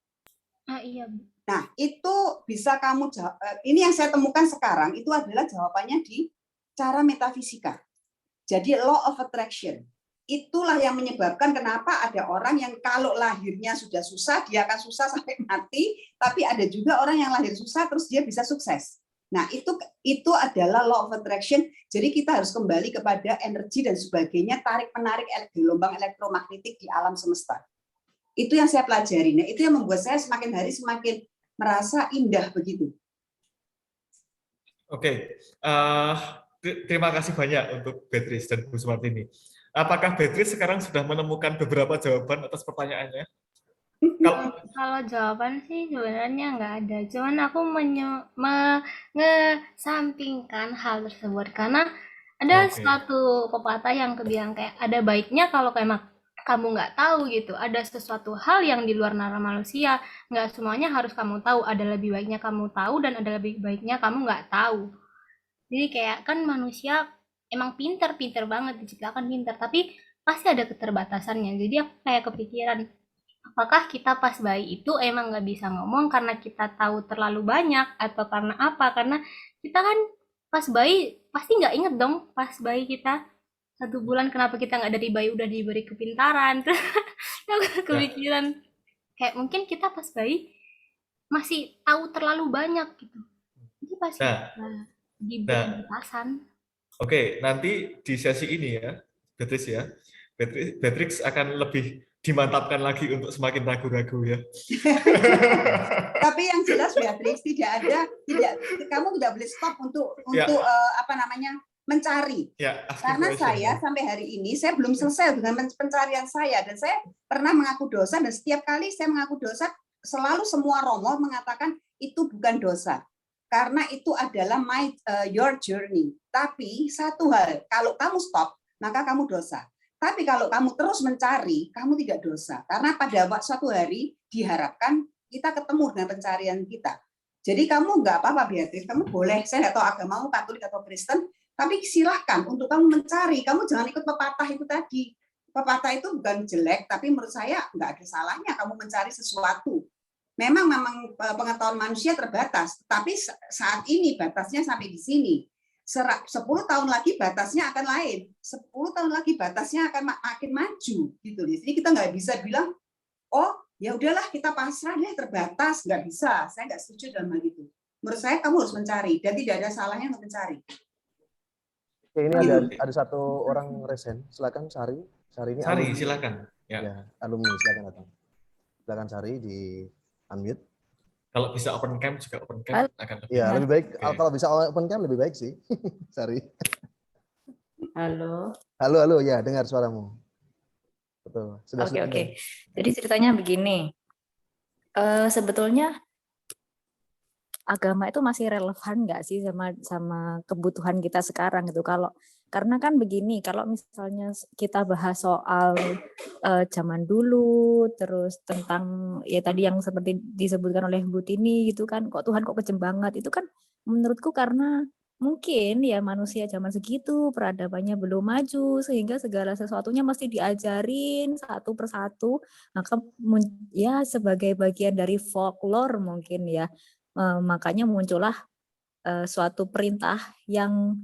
Iya. Nah itu bisa kamu jawab. Ini yang saya temukan sekarang itu adalah jawabannya di cara metafisika. Jadi law of attraction. Itulah yang menyebabkan kenapa ada orang yang kalau lahirnya sudah susah, dia akan susah sampai mati, tapi ada juga orang yang lahir susah terus dia bisa sukses. Nah, itu adalah law of attraction. Jadi kita harus kembali kepada energi dan sebagainya, tarik-menarik gelombang elektromagnetik di alam semesta. Itu yang saya pelajari. Nah, itu yang membuat saya semakin hari semakin merasa indah begitu. Oke. Terima kasih banyak untuk Beatrice dan Bu Sumartini. Apakah Beatrice sekarang sudah menemukan beberapa jawaban atas pertanyaannya? Kalau jawaban sih sebenarnya nggak ada. Cuman aku mengesampingkan hal tersebut karena ada suatu pepatah yang kebilang kayak ada baiknya kalau kamu nggak tahu gitu. Ada sesuatu hal yang di luar nalar manusia. Nggak semuanya harus kamu tahu. Ada lebih baiknya kamu tahu dan ada lebih baiknya kamu nggak tahu. Jadi kayak kan manusia emang pinter banget, diciptakan pinter, tapi pasti ada keterbatasannya. Jadi aku kayak kepikiran, apakah kita pas bayi itu emang nggak bisa ngomong karena kita tahu terlalu banyak, atau karena apa? Karena kita kan pas bayi pasti nggak inget dong pas bayi kita 1 bulan, kenapa kita nggak dari bayi udah diberi kepintaran. Terus aku kepikiran kayak mungkin kita pas bayi masih tahu terlalu banyak gitu. Jadi pasti diberi batasan. Oke, nanti di sesi ini ya, Beatrix ya, Beatrix akan lebih dimantapkan lagi untuk semakin ragu-ragu ya. Tapi yang jelas Beatrix kamu tidak boleh stop untuk mencari. Ya, karena saya sampai hari ini saya belum selesai dengan pencarian saya, dan saya pernah mengaku dosa, dan setiap kali saya mengaku dosa selalu semua romo mengatakan itu bukan dosa. Karena itu adalah your journey. Tapi satu hal, kalau kamu stop, maka kamu dosa. Tapi kalau kamu terus mencari, kamu tidak dosa. Karena pada suatu hari diharapkan kita ketemu dengan pencarian kita. Jadi kamu nggak apa-apa Beatrice, kamu boleh, saya nggak tahu agamamu Katolik atau Kristen, tapi silahkan untuk kamu mencari, kamu jangan ikut pepatah itu tadi. Pepatah itu bukan jelek, tapi menurut saya nggak ada salahnya kamu mencari sesuatu. Memang pengetahuan manusia terbatas, tapi saat ini batasnya sampai di sini. 10 tahun lagi batasnya akan lain, 10 tahun lagi batasnya akan makin maju gitu. Jadi kita nggak bisa bilang, oh ya udahlah kita pasrah deh terbatas, nggak bisa. Saya nggak setuju dalam hal itu. Menurut saya kamu harus mencari dan tidak ada salahnya untuk mencari. Oke, ini ada satu orang resen, silakan Sari. Sari ini Sari, alumni. silakan. Ya, alumni silakan datang. Silakan Sari di unmute. Kalau bisa open cam juga open cam akan lebih. Ya, lebih baik. Oke. Kalau bisa open cam lebih baik sih. Sari. Halo. Halo, ya dengar suaramu. Betul. Sudah Oke. Jadi ceritanya begini. Sebetulnya agama itu masih relevan nggak sih sama kebutuhan kita sekarang gitu? Karena kan begini, kalau misalnya kita bahas soal zaman dulu, terus tentang ya tadi yang seperti disebutkan oleh Bu Tini gitu kan, kok Tuhan kok kejam banget, itu kan menurutku karena mungkin ya manusia zaman segitu peradabannya belum maju sehingga segala sesuatunya mesti diajarin satu persatu, maka ya sebagai bagian dari folklore mungkin ya, makanya muncullah suatu perintah yang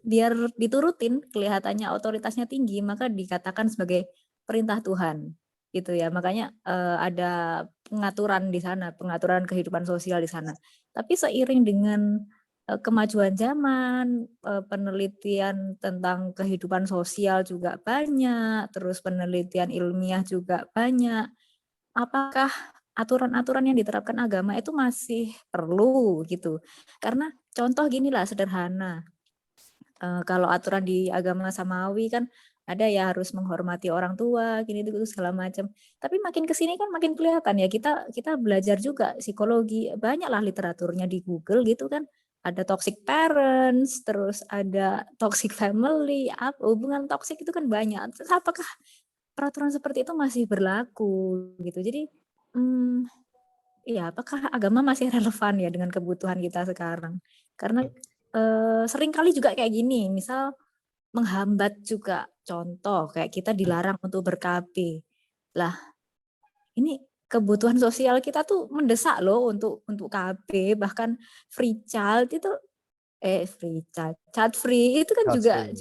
biar diturutin, kelihatannya otoritasnya tinggi, maka dikatakan sebagai perintah Tuhan gitu ya. Makanya ada pengaturan di sana, pengaturan kehidupan sosial di sana. Tapi seiring dengan kemajuan zaman, penelitian tentang kehidupan sosial juga banyak, terus penelitian ilmiah juga banyak. Apakah aturan-aturan yang diterapkan agama itu masih perlu gitu? Karena contoh ginilah sederhana. Kalau aturan di agama Samawi kan ada ya harus menghormati orang tua, gini itu segala macam. Tapi makin kesini kan makin kelihatan ya kita belajar juga psikologi, banyaklah literaturnya di Google gitu kan. Ada toxic parents, terus ada toxic family, hubungan toxic itu kan banyak. Terus apakah peraturan seperti itu masih berlaku gitu? Jadi ya apakah agama masih relevan ya dengan kebutuhan kita sekarang? Karena seringkali juga kayak gini, misal menghambat juga, contoh kayak kita dilarang untuk ber-KB. Lah, ini kebutuhan sosial kita tuh mendesak loh untuk KB, bahkan free child itu child free itu kan juga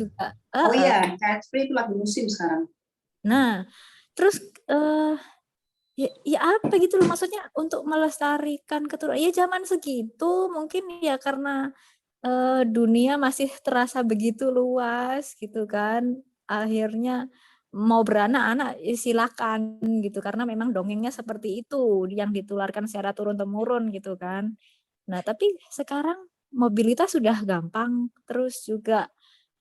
Oh iya, child free itu lagi musim sekarang. Nah, terus ya apa gitu loh, maksudnya untuk melestarikan keturunan ya zaman segitu mungkin ya karena dunia masih terasa begitu luas gitu kan, akhirnya mau beranak-anak silakan gitu, karena memang dongengnya seperti itu yang ditularkan secara turun-temurun gitu kan. Nah tapi sekarang mobilitas sudah gampang, terus juga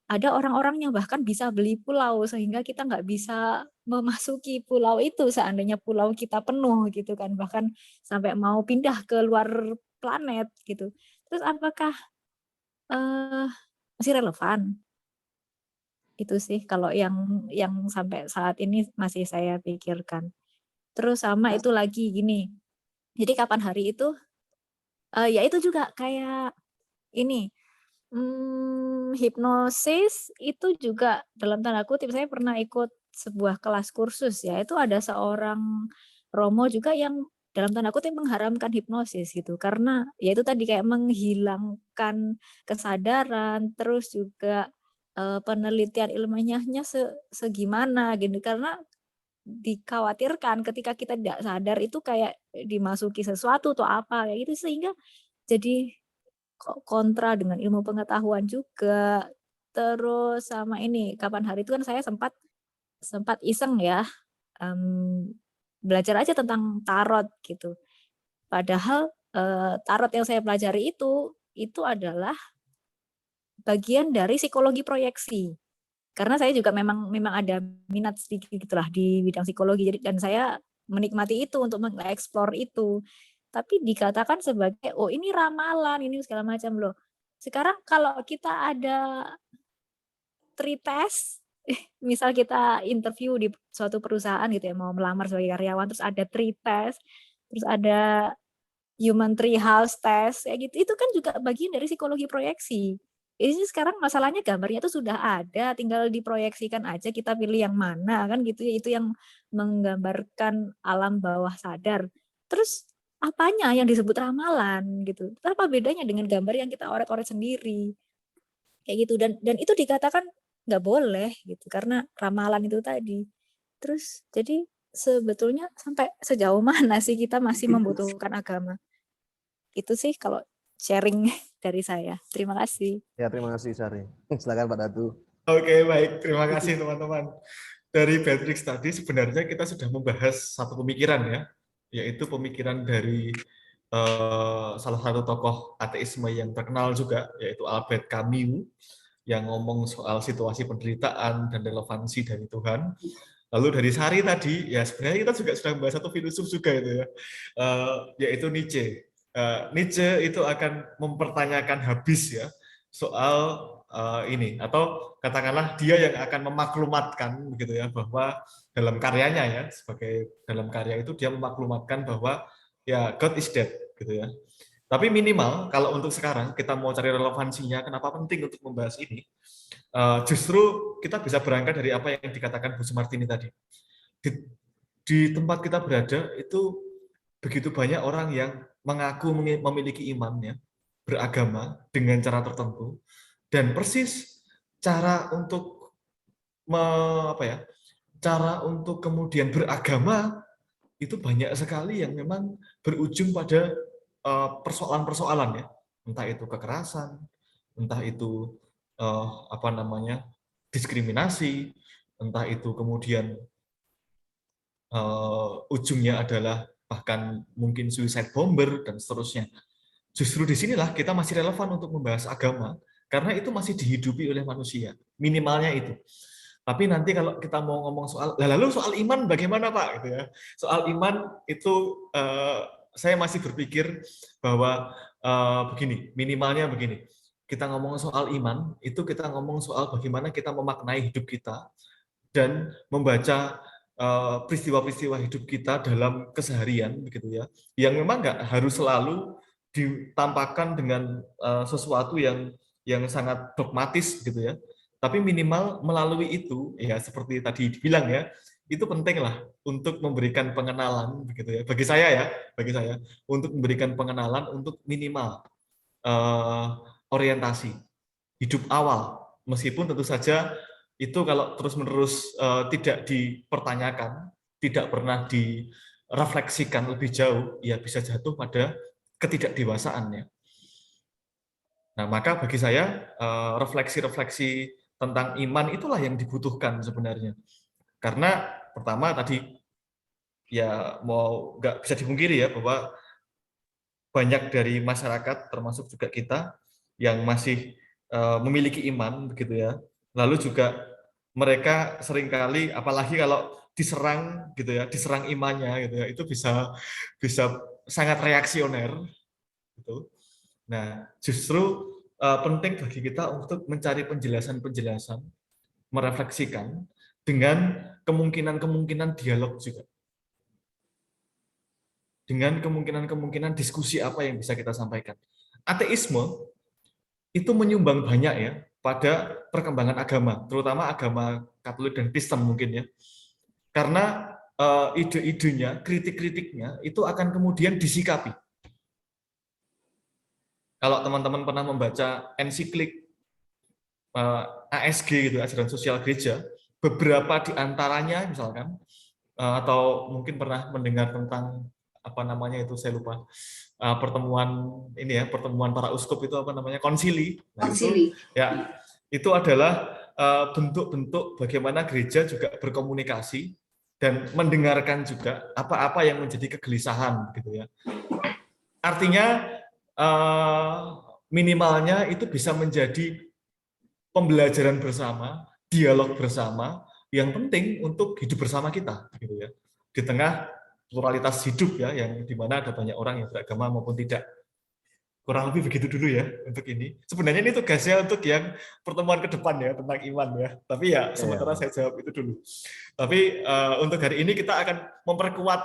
ada orang-orang yang bahkan bisa beli pulau sehingga kita nggak bisa memasuki pulau itu seandainya pulau kita penuh gitu kan, bahkan sampai mau pindah ke luar planet gitu. Terus apakah masih relevan? Itu sih kalau yang sampai saat ini masih saya pikirkan. Terus sama itu lagi gini, jadi kapan hari itu ya itu juga kayak ini hipnosis itu juga dalam tanda kutip saya pernah ikut sebuah kelas kursus ya, itu ada seorang romo juga yang dalam tanda kutip mengharamkan hipnosis gitu, karena ya itu tadi kayak menghilangkan kesadaran, terus juga penelitian ilmiahnya segimana gitu, karena dikhawatirkan ketika kita tidak sadar itu kayak dimasuki sesuatu atau apa kayak gitu, sehingga jadi kontra dengan ilmu pengetahuan juga. Terus sama ini kapan hari itu kan saya sempat iseng ya belajar aja tentang tarot gitu. Padahal tarot yang saya pelajari itu adalah bagian dari psikologi proyeksi. Karena saya juga memang ada minat sedikit gitulah di bidang psikologi. Jadi dan saya menikmati itu, untuk mengeksplor itu. Tapi dikatakan sebagai, oh ini ramalan, ini segala macam loh. Sekarang kalau kita ada test, misal kita interview di suatu perusahaan gitu ya, mau melamar sebagai karyawan, terus ada test, terus ada human house test, kayak gitu, itu kan juga bagian dari psikologi proyeksi. Ini sekarang masalahnya gambarnya itu sudah ada, tinggal diproyeksikan aja, kita pilih yang mana kan gitu ya, itu yang menggambarkan alam bawah sadar. Terus apanya yang disebut ramalan gitu? Apa bedanya dengan gambar yang kita orek-orek sendiri? Kayak gitu, dan itu dikatakan nggak boleh gitu karena ramalan itu tadi. Terus jadi sebetulnya sampai sejauh mana sih kita masih membutuhkan agama? Itu sih kalau sharing dari saya. Terima kasih. Ya, terima kasih Sari. Silakan Pak Datu. Oke, baik. Terima kasih teman-teman. Dari Beatrix tadi sebenarnya kita sudah membahas satu pemikiran ya, yaitu pemikiran dari salah satu tokoh ateisme yang terkenal juga, yaitu Albert Camus, yang ngomong soal situasi penderitaan dan relevansi dari Tuhan. Lalu dari Sari tadi, ya sebenarnya kita juga sudah membahas satu filsuf juga itu ya, yaitu Nietzsche. Nietzsche itu akan mempertanyakan habis ya soal ini, atau katakanlah dia yang akan memaklumatkan begitu ya, bahwa dalam karyanya ya, sebagai dalam karya itu dia memaklumatkan bahwa ya God is dead gitu ya. Tapi minimal kalau untuk sekarang kita mau cari relevansinya, kenapa penting untuk membahas ini, justru kita bisa berangkat dari apa yang dikatakan Bu Sumartini tadi. Di tempat kita berada itu begitu banyak orang yang mengaku memiliki iman ya, beragama dengan cara tertentu, dan persis cara untuk cara untuk kemudian beragama itu banyak sekali yang memang berujung pada persoalan-persoalan ya, entah itu kekerasan, entah itu diskriminasi, entah itu kemudian ujungnya adalah bahkan mungkin suicide bomber dan seterusnya. Justru disinilah kita masih relevan untuk membahas agama, karena itu masih dihidupi oleh manusia, minimalnya itu. Tapi nanti kalau kita mau ngomong soal, lalu soal iman bagaimana Pak? Gitu ya. Soal iman itu saya masih berpikir bahwa begini, minimalnya begini. Kita ngomong soal iman, itu kita ngomong soal bagaimana kita memaknai hidup kita dan membaca peristiwa-peristiwa hidup kita dalam keseharian, begitu ya. Yang memang nggak harus selalu ditampakkan dengan sesuatu yang sangat dogmatis, gitu ya. Tapi minimal melalui itu, ya seperti tadi dibilang ya, itu penting lah untuk memberikan pengenalan, begitu ya. Bagi saya untuk memberikan pengenalan untuk minimal orientasi hidup awal, meskipun tentu saja itu kalau terus-menerus tidak dipertanyakan, tidak pernah direfleksikan lebih jauh, ya bisa jatuh pada ketidakdewasaannya. Nah, maka bagi saya refleksi-refleksi tentang iman itulah yang dibutuhkan sebenarnya. Karena pertama tadi ya mau nggak bisa dipungkiri ya bahwa banyak dari masyarakat termasuk juga kita yang masih memiliki iman begitu ya. Lalu juga mereka seringkali apalagi kalau diserang gitu ya, diserang imannya gitu ya, itu bisa sangat reaksioner gitu. Nah, justru penting bagi kita untuk mencari penjelasan-penjelasan, merefleksikan dengan kemungkinan-kemungkinan dialog juga. Dengan kemungkinan-kemungkinan diskusi apa yang bisa kita sampaikan. Ateisme itu menyumbang banyak ya pada perkembangan agama, terutama agama Katolik dan Kristen mungkin ya. Karena ide-idenya, kritik-kritiknya itu akan kemudian disikapi. Kalau teman-teman pernah membaca ensiklik ASG gitu, ajaran sosial gereja, beberapa di antaranya misalkan atau mungkin pernah mendengar tentang apa namanya itu saya lupa, pertemuan para uskup itu apa namanya, konsili. Nah, Konsili. Itu adalah bentuk-bentuk bagaimana gereja juga berkomunikasi dan mendengarkan juga apa-apa yang menjadi kegelisahan gitu ya. Artinya minimalnya itu bisa menjadi pembelajaran bersama, dialog bersama yang penting untuk hidup bersama kita gitu ya. Di tengah pluralitas hidup ya, yang dimana ada banyak orang yang beragama maupun tidak. Kurang lebih begitu dulu ya untuk ini. Sebenarnya ini tugasnya untuk yang pertemuan ke depan ya tentang iman ya. Tapi ya sementara saya jawab itu dulu. Tapi untuk hari ini kita akan memperkuat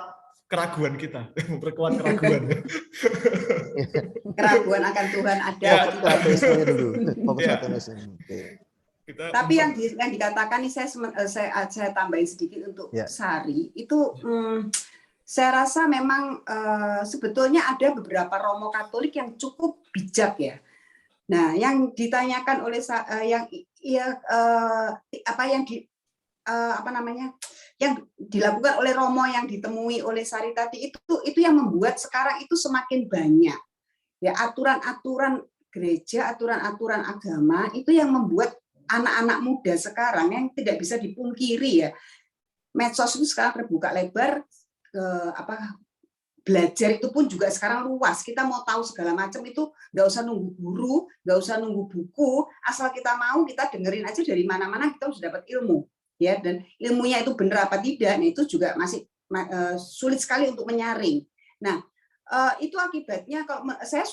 keraguan kita, memperkuat keraguan. Keraguan akan Tuhan ada. Ya, atau tidak. Ateisme dulu. Fokus Ya. ateisme. Oke. Kita Tapi yang dikatakan nih saya tambahin sedikit untuk Ya. Sari itu saya rasa memang sebetulnya ada beberapa romo Katolik yang cukup bijak ya. Nah, yang ditanyakan oleh yang dilakukan oleh romo yang ditemui oleh Sari tadi itu yang membuat sekarang itu semakin banyak ya aturan-aturan gereja, aturan-aturan agama itu yang membuat anak-anak muda sekarang yang tidak bisa dipungkiri ya. Medsos itu sekarang terbuka lebar, belajar itu pun juga sekarang luas. Kita mau tahu segala macam itu nggak usah nunggu guru, nggak usah nunggu buku, asal kita mau kita dengerin aja dari mana-mana kita sudah dapat ilmu. Ya, dan ilmunya itu benar apa tidak, nah itu juga masih sulit sekali untuk menyaring. Nah, itu akibatnya kalau saya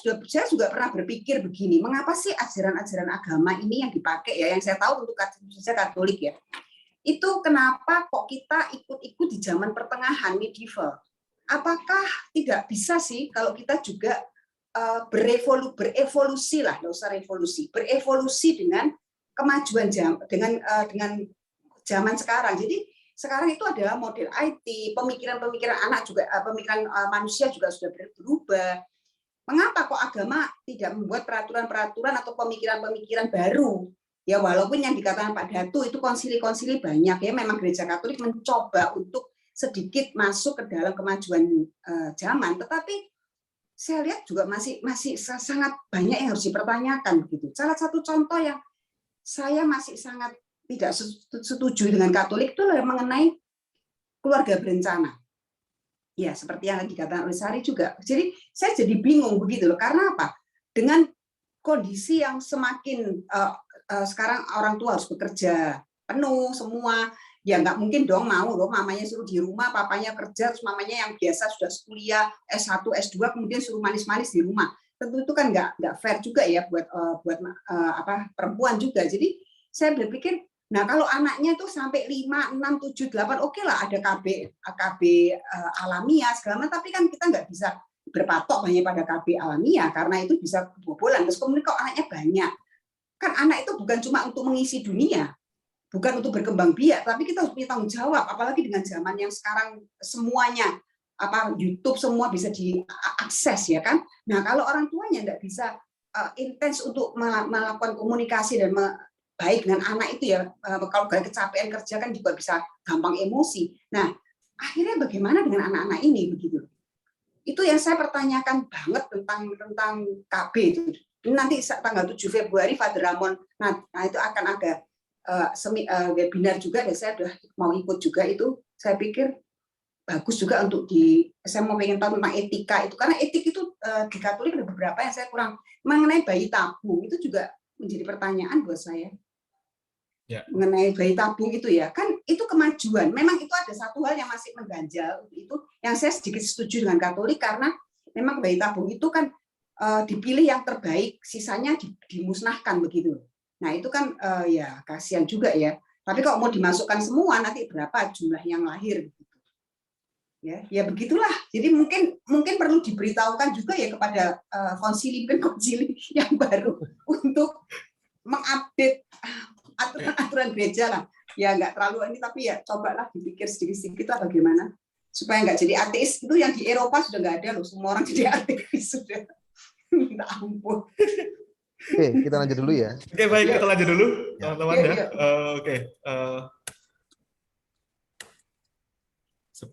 juga pernah berpikir begini, mengapa sih ajaran-ajaran agama ini yang dipakai ya, yang saya tahu untuk Katolik ya, itu kenapa kok kita ikut-ikut di zaman pertengahan medieval? Apakah tidak bisa sih kalau kita juga berevolusi lah, nggak usah revolusi, berevolusi dengan kemajuan dengan zaman sekarang. Jadi sekarang itu adalah model IT, pemikiran-pemikiran anak juga, pemikiran manusia juga sudah berubah. Mengapa kok agama tidak membuat peraturan-peraturan atau pemikiran-pemikiran baru? Ya walaupun yang dikatakan Pak Datu itu konsili-konsili banyak ya, memang Gereja Katolik mencoba untuk sedikit masuk ke dalam kemajuan zaman, tetapi saya lihat juga masih sangat banyak yang harus dipertanyakan gitu. Salah satu contoh yang saya masih sangat tidak setuju dengan Katolik itu mengenai keluarga berencana. Ya, seperti yang dikatakan oleh Sari juga. Jadi saya jadi bingung begitu loh. Karena apa? Dengan kondisi yang semakin sekarang orang tua harus bekerja penuh semua, ya nggak mungkin dong mau loh mamanya suruh di rumah, papanya kerja, terus mamanya yang biasa sudah kuliah S1, S2 kemudian suruh manis-manis di rumah. Tentu itu kan nggak fair juga ya buat perempuan juga. Jadi saya berpikir, nah kalau anaknya itu sampai 5, 6, 7, 8, oke lah ada KB alamiah segala macam, tapi kan kita nggak bisa berpatok hanya pada KB alamiah karena itu bisa kebobolan. Terus kemudian kok anaknya banyak, kan anak itu bukan cuma untuk mengisi dunia, bukan untuk berkembang biak, tapi kita harus punya tanggung jawab, apalagi dengan zaman yang sekarang semuanya YouTube semua bisa diakses ya kan. Nah kalau orang tuanya nggak bisa intens untuk melakukan komunikasi dan baik dengan anak itu ya, kalau kecapean kerja kan juga bisa gampang emosi. Nah, akhirnya bagaimana dengan anak-anak ini begitu? Itu yang saya pertanyakan banget tentang KB itu. Nanti tanggal 7 Februari Father Ramon, nah itu akan ada webinar juga dan saya sudah mau ikut juga itu. Saya pikir bagus juga untuk saya mau pengen tahu tentang etika itu, karena etik itu di Katolik ada beberapa yang saya kurang, mengenai bayi tabung itu juga menjadi pertanyaan buat saya. Ya. Mengenai bayi tabung itu ya kan itu kemajuan. Memang itu ada satu hal yang masih mengganjal itu yang saya sedikit setuju dengan Katolik, karena memang bayi tabung itu kan dipilih yang terbaik, sisanya dimusnahkan begitu. Nah itu kan ya kasihan juga ya. Tapi kalau mau dimasukkan semua nanti berapa jumlah yang lahir gitu. Ya begitulah. Jadi mungkin perlu diberitahukan juga ya kepada konsili yang baru untuk mengupdate aturan gereja lah, ya nggak terlalu ini, tapi ya cobalah dipikir sedikit-sedikit lah bagaimana supaya nggak jadi ateis. Itu yang di Eropa sudah nggak ada loh, semua orang jadi ateis sudah. Minta ampun. Oke, kita lanjut dulu ya. Oke, baik, kita lanjut dulu teman-teman ya. Oke,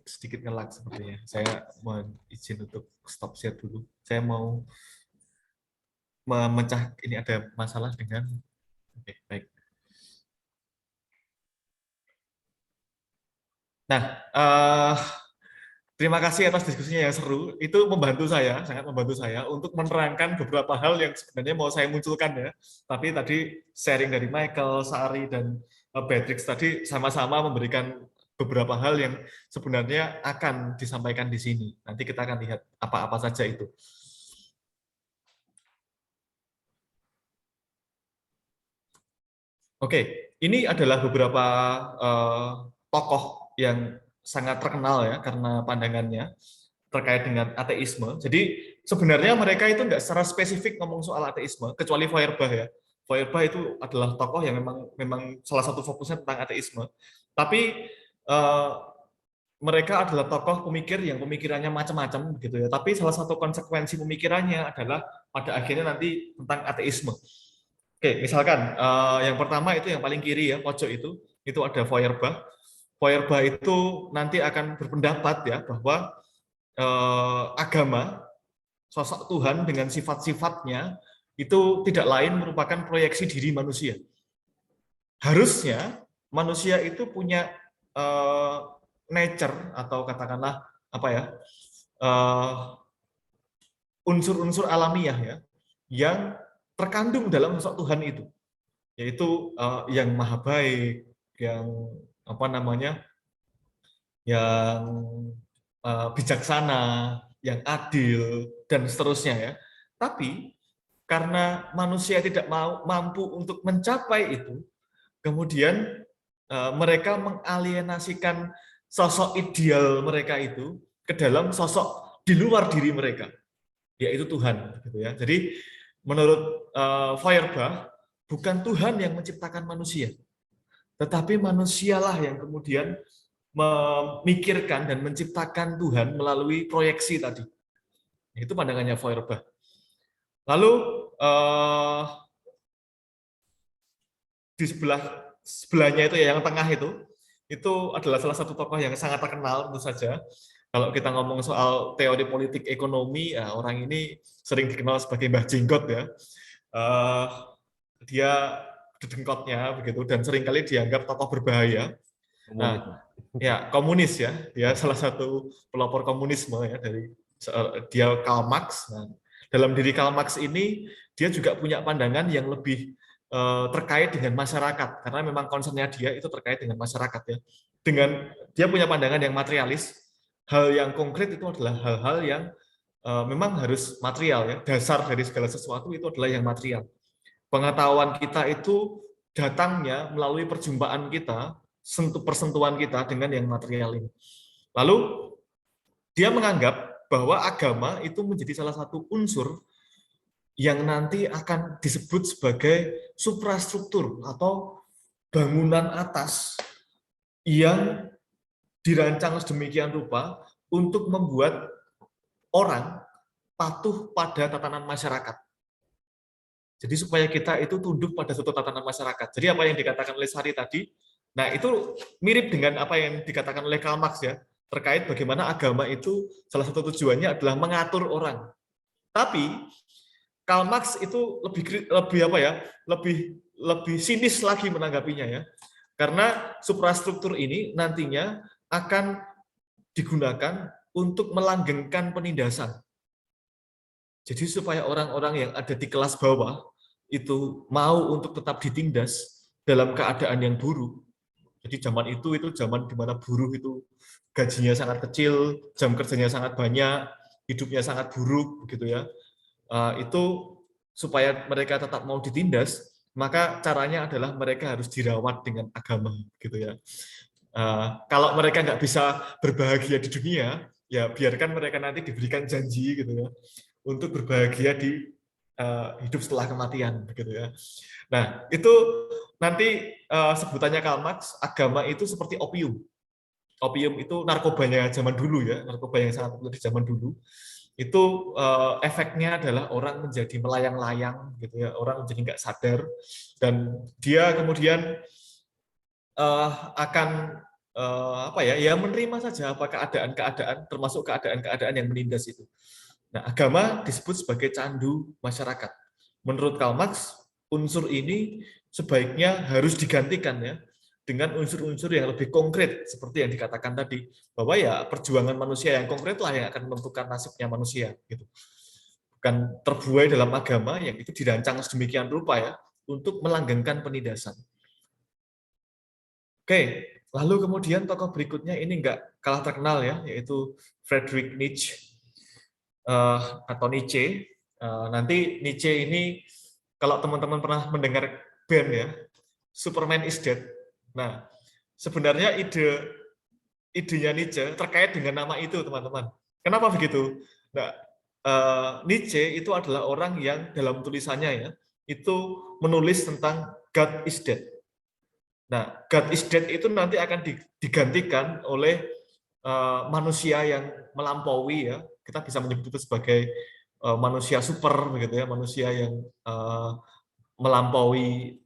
sedikit ngelak sepertinya. Saya mohon izin untuk stop share dulu. Saya mau memecah, ini ada masalah dengan. Oke, baik. Nah, terima kasih atas diskusinya yang seru. Itu membantu saya, sangat membantu saya untuk menerangkan beberapa hal yang sebenarnya mau saya munculkan ya. Tapi tadi sharing dari Michael, Sari, dan Beatrix tadi sama-sama memberikan beberapa hal yang sebenarnya akan disampaikan di sini. Nanti kita akan lihat apa-apa saja itu. Oke, ini adalah beberapa tokoh yang sangat terkenal ya karena pandangannya terkait dengan ateisme. Jadi sebenarnya mereka itu nggak secara spesifik ngomong soal ateisme, kecuali Feuerbach ya. Feuerbach itu adalah tokoh yang memang salah satu fokusnya tentang ateisme. Tapi mereka adalah tokoh pemikir yang pemikirannya macam-macam gitu ya. Tapi salah satu konsekuensi pemikirannya adalah pada akhirnya nanti tentang ateisme. Oke, misalkan yang pertama itu yang paling kiri ya, pojok itu ada Feuerbach. Feuerbach itu nanti akan berpendapat ya bahwa agama, sosok Tuhan dengan sifat-sifatnya itu tidak lain merupakan proyeksi diri manusia. Harusnya manusia itu punya nature atau katakanlah apa ya, unsur-unsur alamiah ya yang terkandung dalam sosok Tuhan itu, yaitu yang maha baik, yang apa namanya, yang bijaksana, yang adil, dan seterusnya ya. Tapi karena manusia tidak mampu untuk mencapai itu, kemudian mereka mengalienasikan sosok ideal mereka itu ke dalam sosok di luar diri mereka, yaitu Tuhan. Gitu ya. Jadi menurut Feuerbach, bukan Tuhan yang menciptakan manusia, tetapi manusialah yang kemudian memikirkan dan menciptakan Tuhan melalui proyeksi tadi. Itu pandangannya Feuerbach. Lalu di sebelahnya itu ya, yang tengah itu adalah salah satu tokoh yang sangat terkenal tentu saja. Kalau kita ngomong soal teori politik ekonomi, ya, orang ini sering dikenal sebagai Mbah Jenggot ya. Dia dedengkotnya begitu dan seringkali dianggap tokoh berbahaya. Nah, ya komunis ya, dia salah satu pelopor komunisme ya, dari dia Karl Marx. Nah, dalam diri Karl Marx ini dia juga punya pandangan yang lebih terkait dengan masyarakat, karena memang concernnya dia itu terkait dengan masyarakat ya. Dengan dia punya pandangan yang materialis, hal yang konkret itu adalah hal-hal yang memang harus material ya. Dasar dari segala sesuatu itu adalah yang material. Pengetahuan kita itu datangnya melalui perjumpaan kita, persentuhan kita dengan yang material ini. Lalu dia menganggap bahwa agama itu menjadi salah satu unsur yang nanti akan disebut sebagai suprastruktur atau bangunan atas yang dirancang sedemikian rupa untuk membuat orang patuh pada tatanan masyarakat. Jadi supaya kita itu tunduk pada suatu tatanan masyarakat. Jadi apa yang dikatakan oleh Sari tadi, nah itu mirip dengan apa yang dikatakan oleh Karl Marx ya, terkait bagaimana agama itu salah satu tujuannya adalah mengatur orang. Tapi Karl Marx itu lebih sinis lagi menanggapinya ya. Karena suprastruktur ini nantinya akan digunakan untuk melanggengkan penindasan. Jadi supaya orang-orang yang ada di kelas bawah itu mau untuk tetap ditindas dalam keadaan yang buruk. Jadi zaman itu zaman di mana buruh itu gajinya sangat kecil, jam kerjanya sangat banyak, hidupnya sangat buruk begitu ya. Itu supaya mereka tetap mau ditindas, maka caranya adalah mereka harus dirawat dengan agama gitu ya. Kalau mereka nggak bisa berbahagia di dunia, ya biarkan mereka nanti diberikan janji gitu ya untuk berbahagia di hidup setelah kematian begitu ya. Nah itu nanti sebutannya Karl Marx, agama itu seperti opium. Opium itu narkobanya zaman dulu ya, narkoba yang sangat populer di zaman dulu. Itu efeknya adalah orang menjadi melayang-layang gitu ya, orang menjadi nggak sadar dan dia kemudian akan menerima saja apa keadaan-keadaan, termasuk keadaan-keadaan yang menindas itu. Nah, agama disebut sebagai candu masyarakat. Menurut Karl Marx, unsur ini sebaiknya harus digantikan ya dengan unsur-unsur yang lebih konkret seperti yang dikatakan tadi, bahwa ya perjuangan manusia yang konkret lah yang akan menentukan nasibnya manusia gitu. Bukan terbuai dalam agama yang itu dirancang sedemikian rupa ya untuk melanggengkan penindasan. Oke, Lalu kemudian tokoh berikutnya ini nggak kalah terkenal ya, yaitu Friedrich Nietzsche atau Nietzsche. Nanti Nietzsche ini kalau teman-teman pernah mendengar band ya, Superman is Dead. Nah, sebenarnya idenya Nietzsche terkait dengan nama itu, teman-teman. Kenapa begitu? Nah, Nietzsche itu adalah orang yang dalam tulisannya ya, itu menulis tentang God is dead. Nah, God is dead itu nanti akan digantikan oleh manusia yang melampaui ya. Kita bisa menyebut itu sebagai manusia super begitu ya, manusia yang melampaui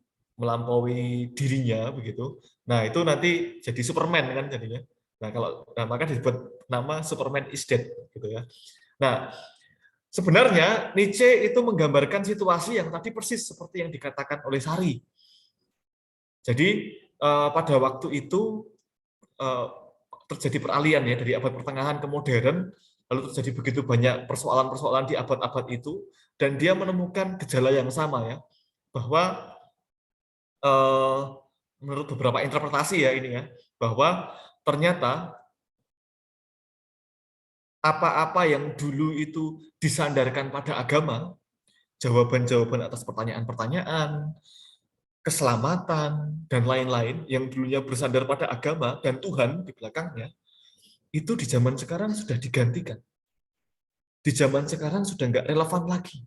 dirinya begitu. Nah, itu nanti jadi Superman kan jadinya. Nah, maka disebut nama Superman is dead gitu ya. Nah, sebenarnya Nietzsche itu menggambarkan situasi yang tadi persis seperti yang dikatakan oleh Sari. Jadi pada waktu itu terjadi peralihan ya dari abad pertengahan ke modern, lalu terjadi begitu banyak persoalan-persoalan di abad-abad itu, dan dia menemukan gejala yang sama ya, bahwa menurut beberapa interpretasi ya ini ya, bahwa ternyata apa-apa yang dulu itu disandarkan pada agama, jawaban-jawaban atas pertanyaan-pertanyaan, keselamatan, dan lain-lain yang dulunya bersandar pada agama dan Tuhan di belakangnya, itu di zaman sekarang sudah digantikan. Di zaman sekarang sudah nggak relevan lagi.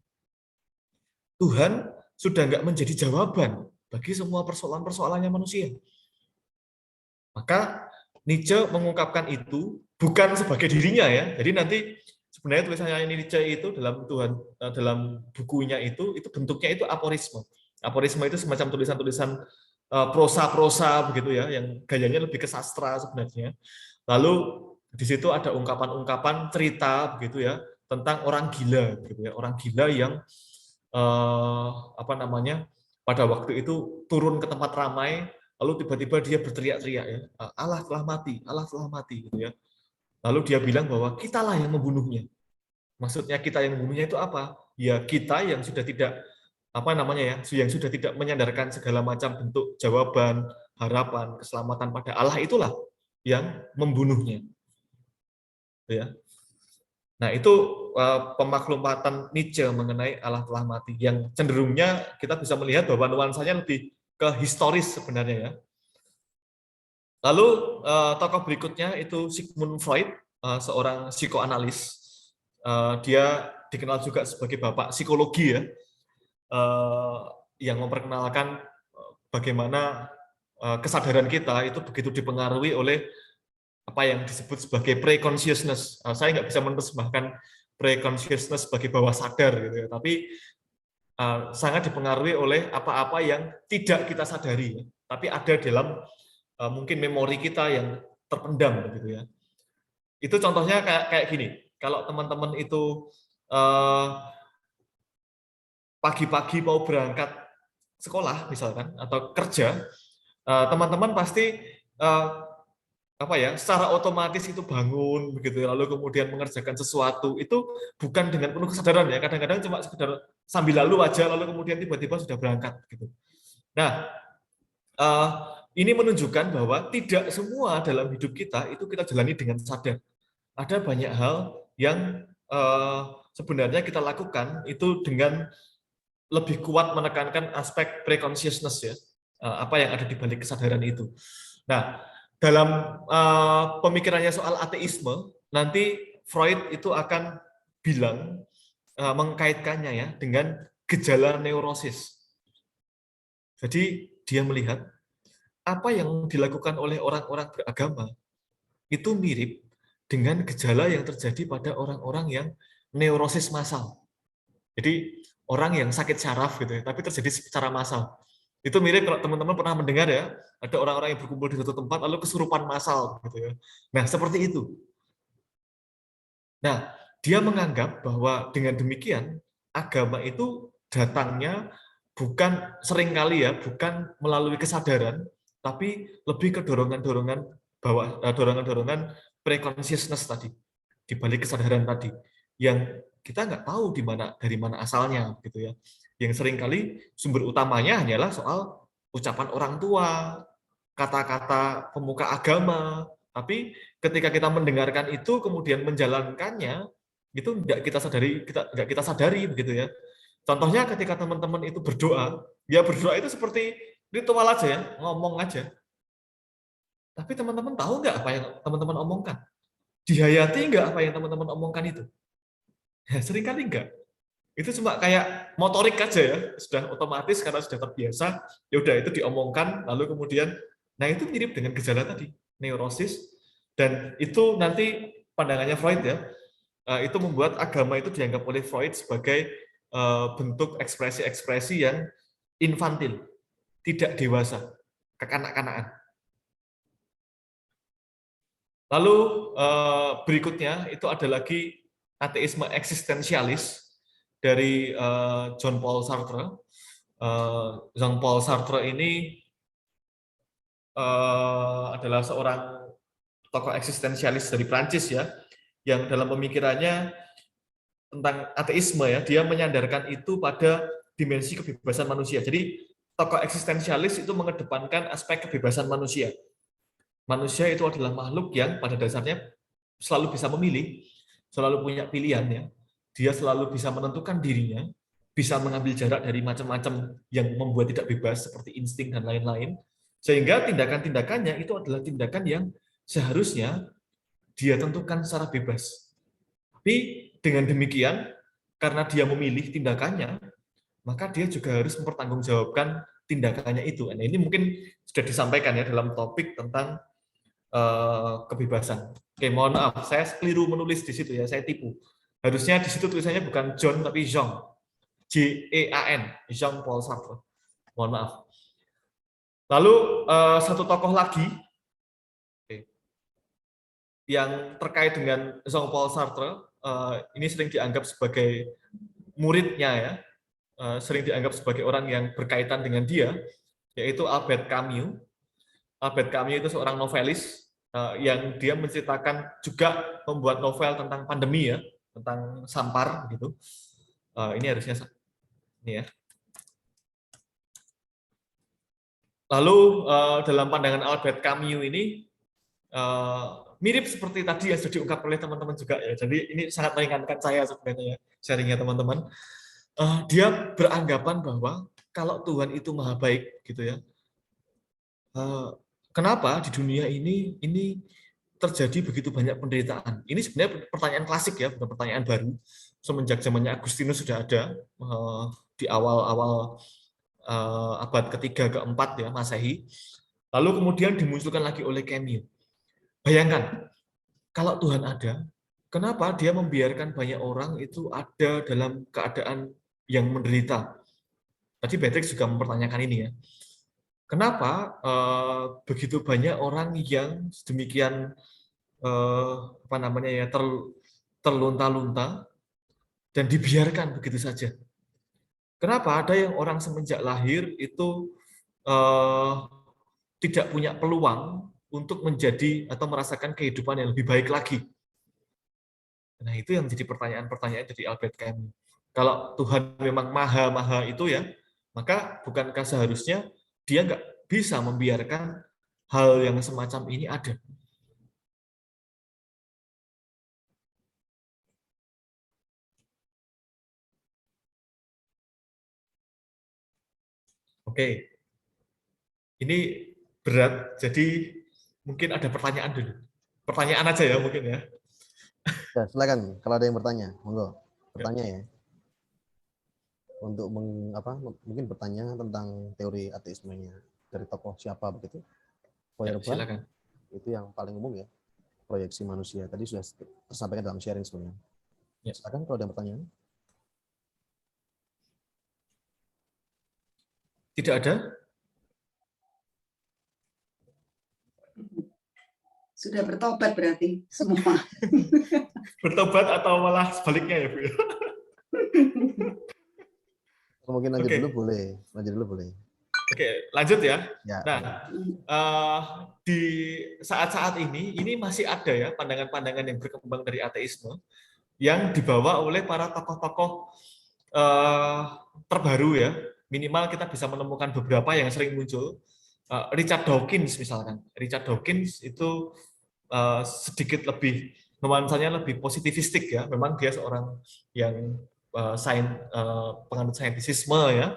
Tuhan sudah nggak menjadi jawaban bagi semua persoalan-persoalannya manusia. Maka Nietzsche mengungkapkan itu bukan sebagai dirinya ya. Jadi nanti sebenarnya tulisannya Nietzsche itu dalam bukunya itu bentuknya itu aforisme. Aforisme itu semacam tulisan-tulisan prosa-prosa begitu ya, yang gayanya lebih ke sastra sebenarnya. Lalu di situ ada ungkapan-ungkapan cerita begitu ya tentang orang gila begitu ya, orang gila yang pada waktu itu turun ke tempat ramai, lalu tiba-tiba dia berteriak-teriak ya, Allah telah mati gitu ya. Lalu dia bilang bahwa kitalah yang membunuhnya. Maksudnya kita yang membunuhnya itu apa? Ya kita yang sudah tidak yang sudah tidak menyandarkan segala macam bentuk jawaban, harapan, keselamatan pada Allah, itulah yang membunuhnya. Ya. Nah, itu pemaklumatan Nietzsche mengenai Allah telah mati, yang cenderungnya kita bisa melihat bahwa nuansanya lebih ke historis sebenarnya ya. Lalu tokoh berikutnya itu Sigmund Freud, seorang psikoanalis. Dia dikenal juga sebagai bapak psikologi ya, yang memperkenalkan bagaimana kesadaran kita itu begitu dipengaruhi oleh apa yang disebut sebagai pre-consciousness. Saya nggak bisa menerjemahkan pre-consciousness sebagai bawah sadar gitu ya, tapi sangat dipengaruhi oleh apa-apa yang tidak kita sadari ya, tapi ada dalam mungkin memori kita yang terpendam begitu ya. Itu contohnya kayak gini. Kalau teman-teman itu pagi-pagi mau berangkat sekolah misalkan atau kerja, teman-teman pasti secara otomatis itu bangun begitu ya, lalu kemudian mengerjakan sesuatu itu bukan dengan penuh kesadaran ya, kadang-kadang cuma sekedar sambil lalu aja, lalu kemudian tiba-tiba sudah berangkat gitu. Nah, ini menunjukkan bahwa tidak semua dalam hidup kita itu kita jalani dengan sadar. Ada banyak hal yang sebenarnya kita lakukan itu dengan lebih kuat menekankan aspek pre-consciousness ya, apa yang ada di balik kesadaran itu. Nah, dalam pemikirannya soal ateisme, nanti Freud itu akan bilang, mengkaitkannya ya dengan gejala neurosis. Jadi dia melihat apa yang dilakukan oleh orang-orang beragama itu mirip dengan gejala yang terjadi pada orang-orang yang neurosis massal. Jadi orang yang sakit syaraf gitu ya, tapi terjadi secara massal. Itu mirip kalau teman-teman pernah mendengar ya, ada orang-orang yang berkumpul di satu tempat lalu kesurupan massal gitu ya. Nah, seperti itu. Nah, dia menganggap bahwa dengan demikian agama itu datangnya bukan seringkali ya, bukan melalui kesadaran, tapi lebih ke dorongan-dorongan pre-consciousness tadi, di balik kesadaran tadi, yang kita nggak tahu dari mana asalnya gitu ya. Yang seringkali sumber utamanya hanyalah soal ucapan orang tua, kata-kata pemuka agama, tapi ketika kita mendengarkan itu kemudian menjalankannya itu nggak kita sadari begitu ya. Contohnya ketika teman-teman itu berdoa, ya berdoa itu seperti ritual aja ya, ngomong aja. Tapi teman-teman tahu nggak apa yang teman-teman omongkan? Dihayati nggak apa yang teman-teman omongkan itu? Ya, seringkali nggak. Itu cuma kayak motorik aja ya, sudah otomatis karena sudah terbiasa, ya udah itu diomongkan, lalu kemudian, nah itu mirip dengan gejala tadi, neurosis, dan itu nanti pandangannya Freud ya, itu membuat agama itu dianggap oleh Freud sebagai bentuk ekspresi-ekspresi yang infantil, tidak dewasa, kekanak-kanakan. Lalu berikutnya itu ada lagi ateisme eksistensialis dari Jean Paul Sartre. Jean Paul Sartre ini adalah seorang tokoh eksistensialis dari Prancis ya, yang dalam pemikirannya tentang ateisme ya, dia menyandarkan itu pada dimensi kebebasan manusia. Jadi tokoh eksistensialis itu mengedepankan aspek kebebasan manusia. Manusia itu adalah makhluk yang pada dasarnya selalu bisa memilih, selalu punya pilihan ya. Dia selalu bisa menentukan dirinya, bisa mengambil jarak dari macam-macam yang membuat tidak bebas seperti insting dan lain-lain. Sehingga tindakan-tindakannya itu adalah tindakan yang seharusnya dia tentukan secara bebas. Tapi dengan demikian, karena dia memilih tindakannya, maka dia juga harus mempertanggungjawabkan tindakannya itu. Nah, ini mungkin sudah disampaikan ya dalam topik tentang kebebasan. Oke, mohon maaf, saya keliru menulis di situ ya, saya tipu. Harusnya di situ tulisannya bukan John tapi Jean, J-E-A-N, Jean Paul Sartre. Mohon maaf. Lalu satu tokoh lagi yang terkait dengan Jean Paul Sartre, ini sering dianggap sebagai muridnya ya, sering dianggap sebagai orang yang berkaitan dengan dia, yaitu Albert Camus. Albert Camus itu seorang novelis yang dia menceritakan juga membuat novel tentang pandemi ya, tentang sampar gitu. Ini harusnya ini ya. Lalu dalam pandangan Albert Camus ini mirip seperti tadi yang sudah diungkap oleh teman-teman juga ya. Jadi ini sangat meringankan saya sebenarnya ya, sharingnya teman-teman. Dia beranggapan bahwa kalau Tuhan itu maha baik gitu ya. Kenapa di dunia ini terjadi begitu banyak penderitaan? Ini sebenarnya pertanyaan klasik ya, bukan pertanyaan baru. Semenjak zamannya Agustinus sudah ada di awal-awal abad ketiga keempat ya Masehi. Lalu kemudian dimunculkan lagi oleh Camus. Bayangkan, kalau Tuhan ada, kenapa dia membiarkan banyak orang itu ada dalam keadaan yang menderita? Tadi Beatrix juga mempertanyakan ini ya. Kenapa begitu banyak orang yang sedemikian terlunta-lunta dan dibiarkan begitu saja? Kenapa ada yang orang semenjak lahir itu tidak punya peluang untuk menjadi atau merasakan kehidupan yang lebih baik lagi? Nah, itu yang jadi pertanyaan-pertanyaan dari Albert Camus. Kalau Tuhan memang maha-maha itu ya, maka bukankah seharusnya dia nggak bisa membiarkan hal yang semacam ini ada? Oke, ini berat, jadi mungkin ada pertanyaan dulu. Pertanyaan aja ya mungkin ya. Ya, silakan kalau ada yang bertanya, monggo bertanya ya. Untuk mungkin bertanya tentang teori ateismenya dari tokoh siapa begitu. Ya, silakan. Itu yang paling umum ya, proyeksi manusia. Tadi sudah tersampaikan dalam sharing sebenarnya. Ya. Silakan kalau ada pertanyaan. Tidak ada? Sudah bertobat berarti semua. Bertobat atau malah sebaliknya ya, Bu? Mungkin lanjut dulu boleh. Oke, lanjut ya. Ya. Nah, di saat-saat ini masih ada ya pandangan-pandangan yang berkembang dari ateisme yang dibawa oleh para tokoh-tokoh terbaru ya. Minimal kita bisa menemukan beberapa yang sering muncul. Richard Dawkins misalkan. Richard Dawkins itu sedikit lebih nuansanya lebih positivistik ya. Memang dia seorang yang penganut saintisisme ya.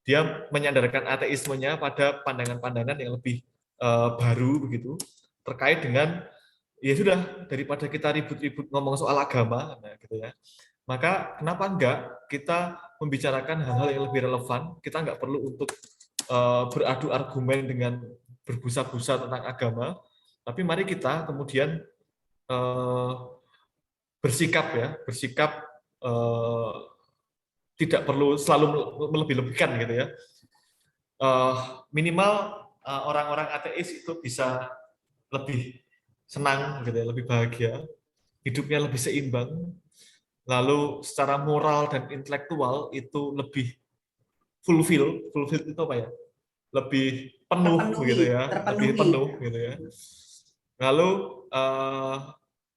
Dia menyandarkan ateismenya pada pandangan-pandangan yang lebih baru begitu terkait dengan ya sudah daripada kita ribut-ribut ngomong soal agama gitu ya. Maka kenapa enggak kita membicarakan hal-hal yang lebih relevan, kita enggak perlu untuk beradu argumen dengan berbusa-busa tentang agama, tapi mari kita kemudian bersikap tidak perlu selalu melebih-lebihkan gitu ya. Minimal orang-orang ateis itu bisa lebih senang gitu ya, lebih bahagia, hidupnya lebih seimbang, lalu secara moral dan intelektual itu lebih fulfill itu apa ya? Lebih penuh gitu ya, lebih penuh gitu ya. Lalu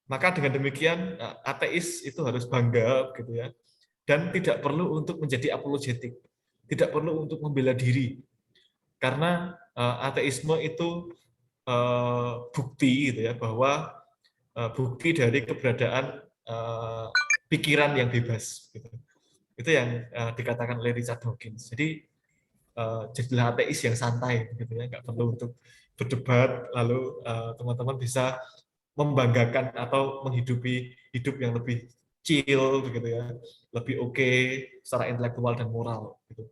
maka dengan demikian ateis itu harus bangga gitu ya, dan tidak perlu untuk menjadi apologetik, tidak perlu untuk membela diri, karena ateisme itu bukti gitu ya, bahwa bukti dari keberadaan pikiran yang bebas gitu. Itu yang dikatakan oleh Richard Dawkins. Jadi jadilah ateis yang santai gitu ya, nggak perlu untuk berdebat, lalu teman-teman bisa membanggakan atau menghidupi hidup yang lebih chill begitu ya, lebih oke secara intelektual dan moral gitu.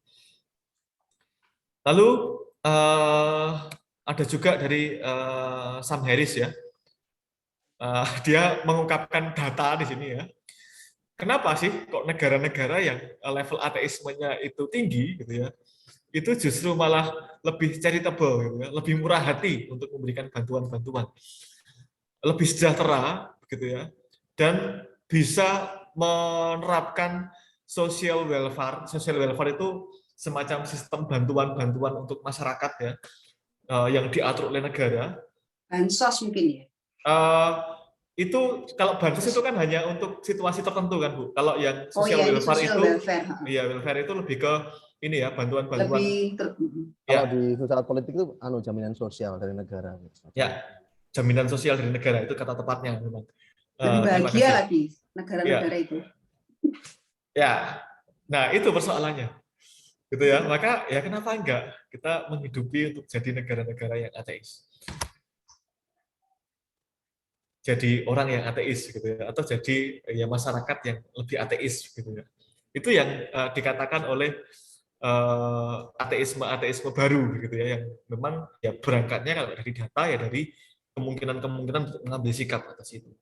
Lalu ada juga dari Sam Harris ya, dia mengungkapkan data di sini ya. Kenapa sih kok negara-negara yang level ateismenya itu tinggi gitu ya, itu justru malah lebih charitable gitu ya, lebih murah hati untuk memberikan bantuan-bantuan, lebih sejahtera gitu ya, dan bisa menerapkan social welfare. Social welfare itu semacam sistem bantuan-bantuan untuk masyarakat ya, yang diatur oleh negara. Bansos mungkin ya? Itu kalau bansos itu kan hanya untuk situasi tertentu kan Bu. Kalau yang social welfare itu, iya welfare itu lebih ke ini ya, bantuan-bantuan. Kalau di sosial politik itu jaminan sosial dari negara. Ya, jaminan sosial dari negara itu kata tepatnya memang. Lebih bahagia lagi negara-negara itu. Ya, nah itu persoalannya, gitu ya. Maka ya kenapa enggak kita menghidupi untuk jadi negara-negara yang ateis, jadi orang yang ateis gitu ya, atau jadi ya masyarakat yang lebih ateis gitu ya. Itu yang dikatakan oleh ateisme baru gitu ya, yang memang ya berangkatnya kalau dari data ya dari kemungkinan untuk mengambil sikap atas itu.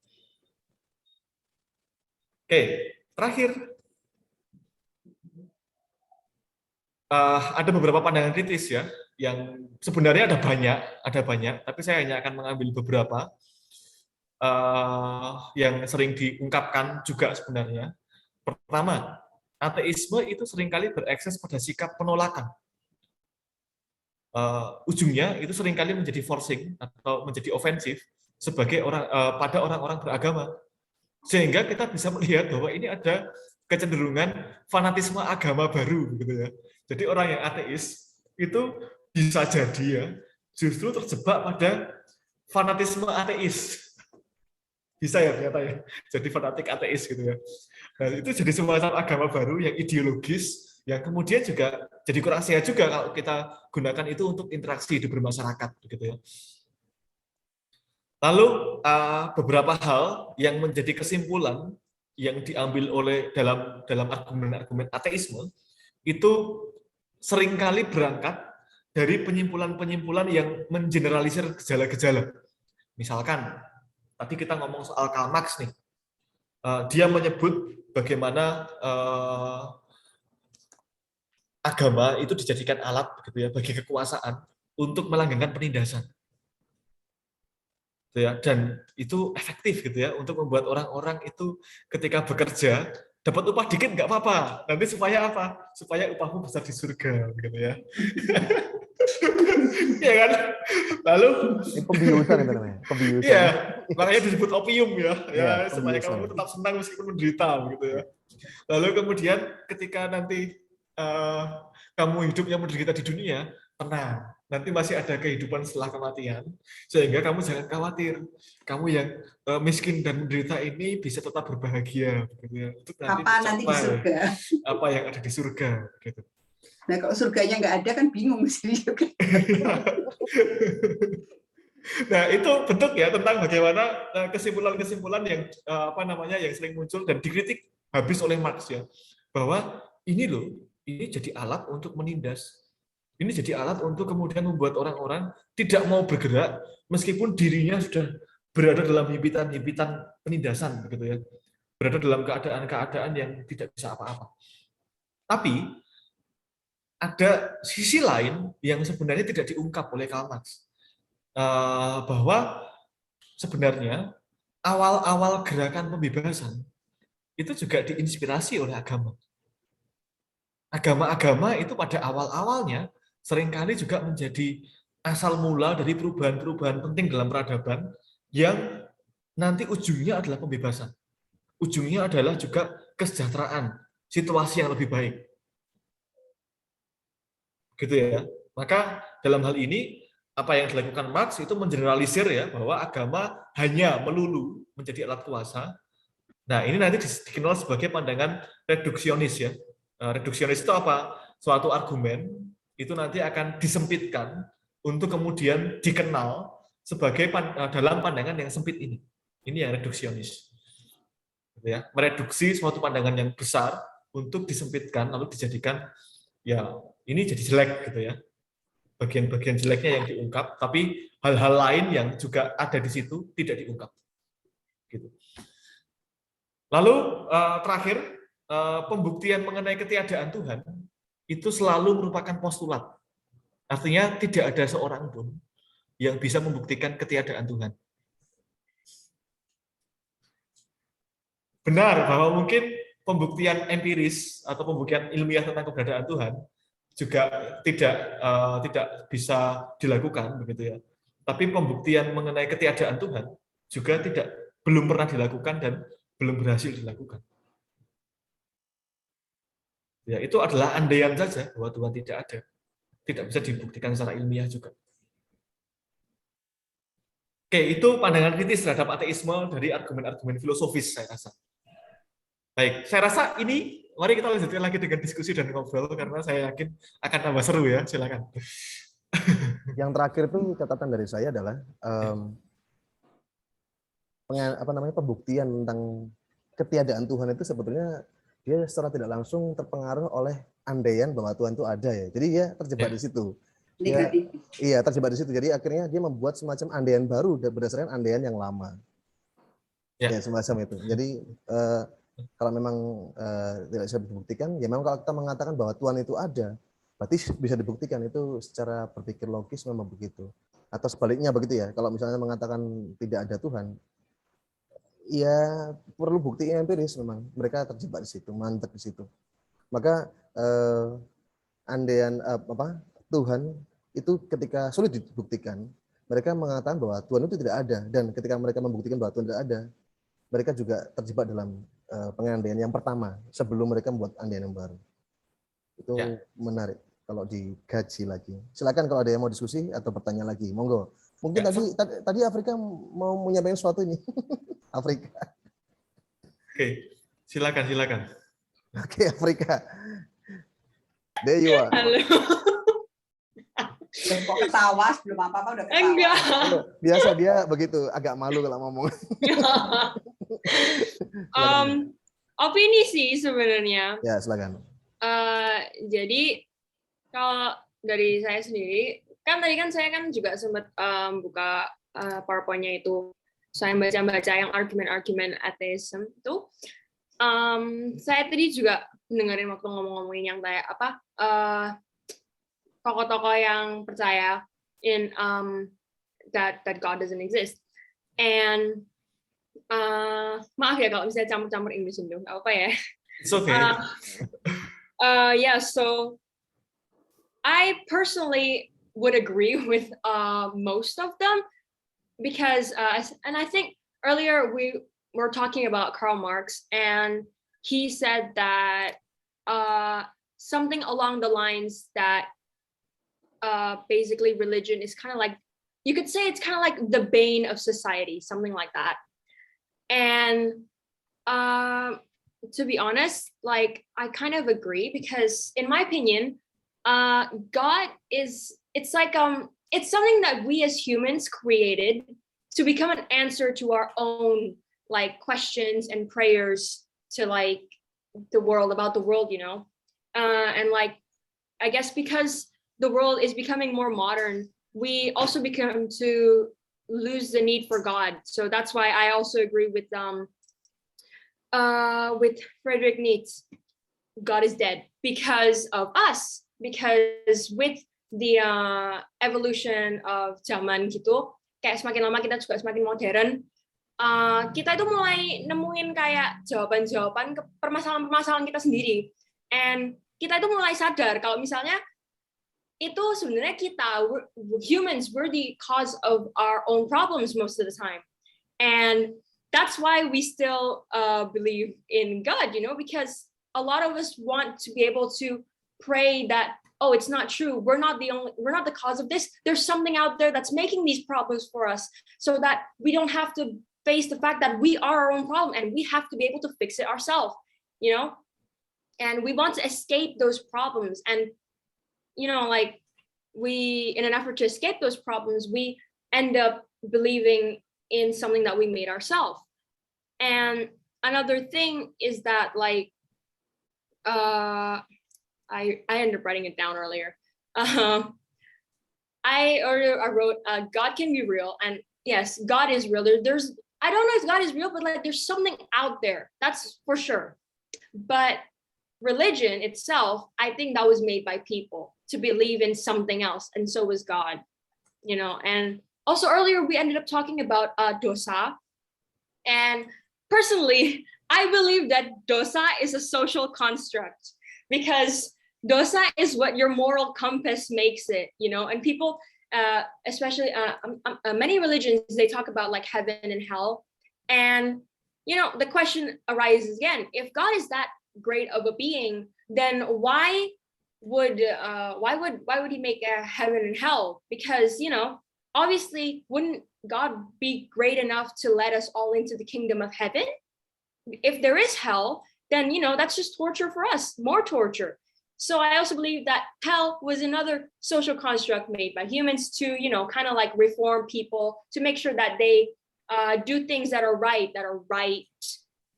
Oke, terakhir ada beberapa pandangan kritis ya, yang sebenarnya ada banyak, tapi saya hanya akan mengambil beberapa yang sering diungkapkan juga sebenarnya. Pertama, ateisme itu seringkali berekses pada sikap penolakan. Ujungnya itu seringkali menjadi forcing atau menjadi ofensif sebagai pada orang-orang beragama, sehingga kita bisa melihat bahwa ini ada kecenderungan fanatisme agama baru gitu ya. Jadi orang yang ateis itu bisa jadi ya justru terjebak pada fanatisme ateis. Bisa ya ternyata ya, jadi fanatik ateis gitu ya. Nah, itu jadi semacam agama baru yang ideologis, yang kemudian juga jadi kurang sehat juga kalau kita gunakan itu untuk interaksi hidup bermasyarakat gitu ya. Lalu beberapa hal yang menjadi kesimpulan yang diambil oleh dalam argumen-argumen ateisme itu seringkali berangkat dari penyimpulan-penyimpulan yang mengeneralisir gejala-gejala. Misalkan tadi kita ngomong soal Karl Marx nih, dia menyebut bagaimana agama itu dijadikan alat gitu ya bagi kekuasaan untuk melanggengkan penindasan. Ya, dan itu efektif gitu ya untuk membuat orang-orang itu ketika bekerja dapat upah dikit nggak apa-apa, nanti supaya apa? Supaya upahmu besar di surga gitu ya. Ya kan? Lalu pembiusan itu namanya, pembiusan. Iya, makanya disebut opium ya. Ya, supaya kamu tetap senang meskipun menderita gitu ya. Lalu kemudian ketika nanti kamu hidupnya menderita di dunia, tenang. nanti masih ada kehidupan setelah kematian, sehingga kamu jangan khawatir. Kamu yang miskin dan menderita ini bisa tetap berbahagia. Gitu ya. Itu Nanti di surga. Apa yang ada di surga. Gitu. Nah kalau surganya nggak ada kan bingung sih juga. Nah itu bentuk ya tentang bagaimana kesimpulan-kesimpulan yang yang sering muncul dan dikritik habis oleh Marx ya, bahwa ini loh, ini jadi alat untuk menindas. Ini jadi alat untuk kemudian membuat orang-orang tidak mau bergerak meskipun dirinya sudah berada dalam himpitan-himpitan penindasan, begitu ya. Berada dalam keadaan-keadaan yang tidak bisa apa-apa. Tapi ada sisi lain yang sebenarnya tidak diungkap oleh Karl Marx, bahwa sebenarnya awal-awal gerakan pembebasan itu juga diinspirasi oleh agama. Agama-agama itu pada awal-awalnya seringkali juga menjadi asal mula dari perubahan-perubahan penting dalam peradaban yang nanti ujungnya adalah pembebasan. Ujungnya adalah juga kesejahteraan, situasi yang lebih baik. Gitu ya. Maka dalam hal ini apa yang dilakukan Marx itu mengeneralisir ya bahwa agama hanya melulu menjadi alat kuasa. Nah, ini nanti dikenal sebagai pandangan reduksionis ya. Reduksionis itu apa? Suatu argumen itu nanti akan disempitkan untuk kemudian dikenal sebagai dalam pandangan yang sempit ini. Ini yang reduksionis. Gitu ya. Mereduksi suatu pandangan yang besar untuk disempitkan lalu dijadikan ya ini jadi jelek gitu ya. Bagian-bagian jeleknya yang diungkap, tapi hal-hal lain yang juga ada di situ tidak diungkap. Gitu. Lalu terakhir, pembuktian mengenai ketiadaan Tuhan itu selalu merupakan postulat. Artinya tidak ada seorang pun yang bisa membuktikan ketiadaan Tuhan. Benar bahwa mungkin pembuktian empiris atau pembuktian ilmiah tentang keberadaan Tuhan juga tidak bisa dilakukan begitu ya. Tapi pembuktian mengenai ketiadaan Tuhan juga belum pernah dilakukan dan belum berhasil dilakukan. Ya, itu adalah andaian saja bahwa Tuhan tidak ada. Tidak bisa dibuktikan secara ilmiah juga. Oke, itu pandangan kritis terhadap ateisme dari argumen-argumen filosofis, saya rasa. Baik, saya rasa ini, mari kita lanjutkan lagi dengan diskusi dan ngobrol, karena saya yakin akan tambah seru ya, silakan. Yang terakhir itu catatan dari saya adalah pembuktian tentang ketiadaan Tuhan itu sebetulnya dia secara tidak langsung terpengaruh oleh andaian bahwa Tuhan itu ada ya. Jadi dia terjebak di situ. Iya, terjebak di situ. Jadi akhirnya dia membuat semacam andaian baru berdasarkan andaian yang lama. Ya, semacam itu. Jadi kalau memang tidak bisa dibuktikan, ya memang kalau kita mengatakan bahwa Tuhan itu ada, berarti bisa dibuktikan itu secara berpikir logis memang begitu. Atau sebaliknya begitu ya. Kalau misalnya mengatakan tidak ada Tuhan, ya perlu bukti empiris memang. Mereka terjebak di situ, mantap di situ. Maka andaian Tuhan itu ketika sulit dibuktikan, mereka mengatakan bahwa Tuhan itu tidak ada, dan ketika mereka membuktikan bahwa Tuhan tidak ada, mereka juga terjebak dalam pengandaian yang pertama sebelum mereka membuat andaian yang baru. Itu menarik kalau digaji lagi. Silakan kalau ada yang mau diskusi atau bertanya lagi, monggo. Mungkin tadi Afrika mau menyampaikan sesuatu ini. Afrika. Oke, silakan. Oke, Afrika. There you are. Halo. Kok ketawa sebelum apa-apa udah ketawa. Enggak. Biasa dia begitu, agak malu kalau ngomong. Opini sih sebenarnya. Ya, silakan. Jadi kalau dari saya sendiri, kan tadi kan saya kan juga sempat buka PowerPoint-nya itu. Saya baca-baca yang argumen-argumen ateism itu. Saya tadi juga dengerin waktu ngomong-ngomongin yang kayak apa, tokoh-tokoh yang percaya in that God doesn't exist. And maaf ya kalau misalnya campur-campur English itu, nggak apa ya. It's okay. Yeah, so I personally would agree with most of them because, and I think earlier we were talking about Karl Marx, and he said that something along the lines that basically religion is kind of like, you could say it's kind of like the bane of society, something like that. And to be honest, like I kind of agree, because in my opinion, God is, it's something that we as humans created to become an answer to our own like questions and prayers to like the world, about the world, you know. And like, I guess because the world is becoming more modern, we also become to lose the need for God. So that's why I also agree with Friedrich Nietzsche, God is dead because of us, because with the evolution of zaman gitu, kayak semakin lama kita juga semakin modern, kita itu mulai nemuin kayak jawaban-jawaban ke permasalahan-permasalahan kita sendiri. And kita itu mulai sadar kalau misalnya itu sebenarnya kita, humans, we're the cause of our own problems most of the time. And that's why we still believe in God, you know, because a lot of us want to be able to pray that, oh, it's not true. We're not the cause of this. There's something out there that's making these problems for us, so that we don't have to face the fact that we are our own problem and we have to be able to fix it ourselves, you know? And we want to escape those problems. And, you know, like we, in an effort to escape those problems, we end up believing in something that we made ourselves. And another thing is that like, I ended up writing it down earlier. I wrote, God can be real. And yes, God is real. There's, I don't know if God is real, but like there's something out there, that's for sure. But religion itself, I think that was made by people to believe in something else, and so was God, you know. And also earlier we ended up talking about dosa, and personally I believe that dosa is a social construct, because dosa is what your moral compass makes it, you know. And people, especially many religions, they talk about like heaven and hell. And, you know, the question arises again, if God is that great of a being, then why would he make a heaven and hell? Because, you know, obviously, wouldn't God be great enough to let us all into the kingdom of heaven? If there is hell, then, you know, that's just torture for us, more torture. So I also believe that hell was another social construct made by humans to, you know, kind of like reform people, to make sure that they do things that are right,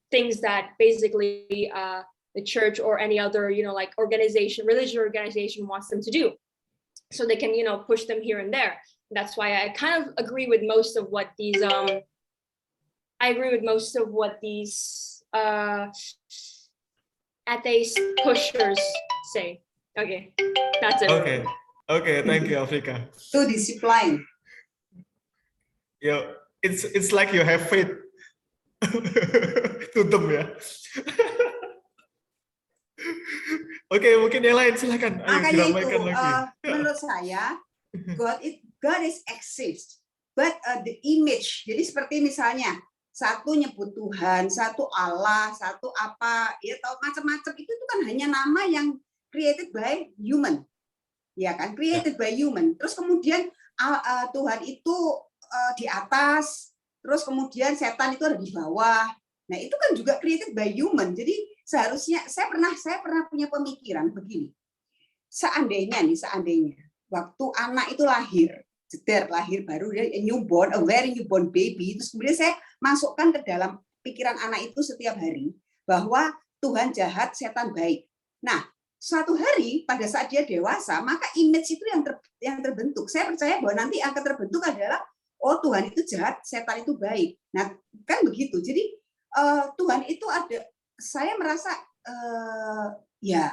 things that basically the church or any other, you know, like organization, religious organization wants them to do, so they can, you know, push them here and there. That's why I kind of agree with most of what these atheist pushers say. Okay, that's it. Okay, thank you, Afrika. So discipline. Yo, it's like you have faith to them ya. Oke, mungkin yang lain silakan. Ayo, Makanya itu, lagi. menurut saya, God is exist, but the image. Jadi seperti misalnya satu nyebut Tuhan, satu Allah, satu apa, ya tahu macam-macam itu kan hanya nama yang created by human, ya kan? Created by human. Terus kemudian Tuhan itu di atas, terus kemudian setan itu ada di bawah. Nah, itu kan juga created by human. Jadi seharusnya saya pernah punya pemikiran begini. Seandainya waktu anak itu lahir baru, dia newborn, a very newborn baby, terus kemudian saya masukkan ke dalam pikiran anak itu setiap hari bahwa Tuhan jahat, setan baik. Nah, suatu hari pada saat dia dewasa, maka image itu yang terbentuk. Saya percaya bahwa nanti akan terbentuk adalah, oh Tuhan itu jahat, setan itu baik. Nah, kan begitu. Jadi Tuhan itu ada, saya merasa ya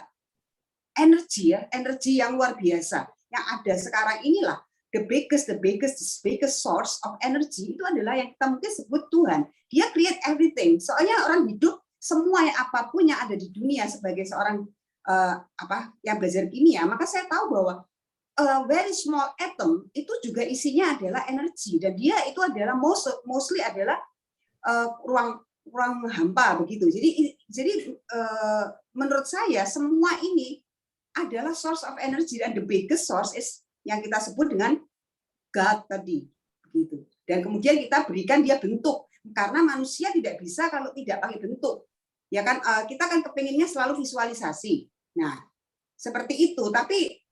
energi yang luar biasa yang ada sekarang inilah the biggest source of energy itu adalah yang kita mungkin sebut Tuhan. Dia create everything. Soalnya orang hidup semua yang apapun yang ada di dunia, sebagai seorang yang belajar kimia, maka saya tahu bahwa very small atom itu juga isinya adalah energi, dan dia itu adalah mostly adalah ruang hampa begitu. Jadi menurut saya semua ini adalah source of energy, dan the biggest source is yang kita sebut dengan God tadi, begitu. Dan kemudian kita berikan dia bentuk, karena manusia tidak bisa kalau tidak pakai bentuk. Ya kan, kita kan kepinginnya selalu visualisasi. Nah, seperti itu. Tapi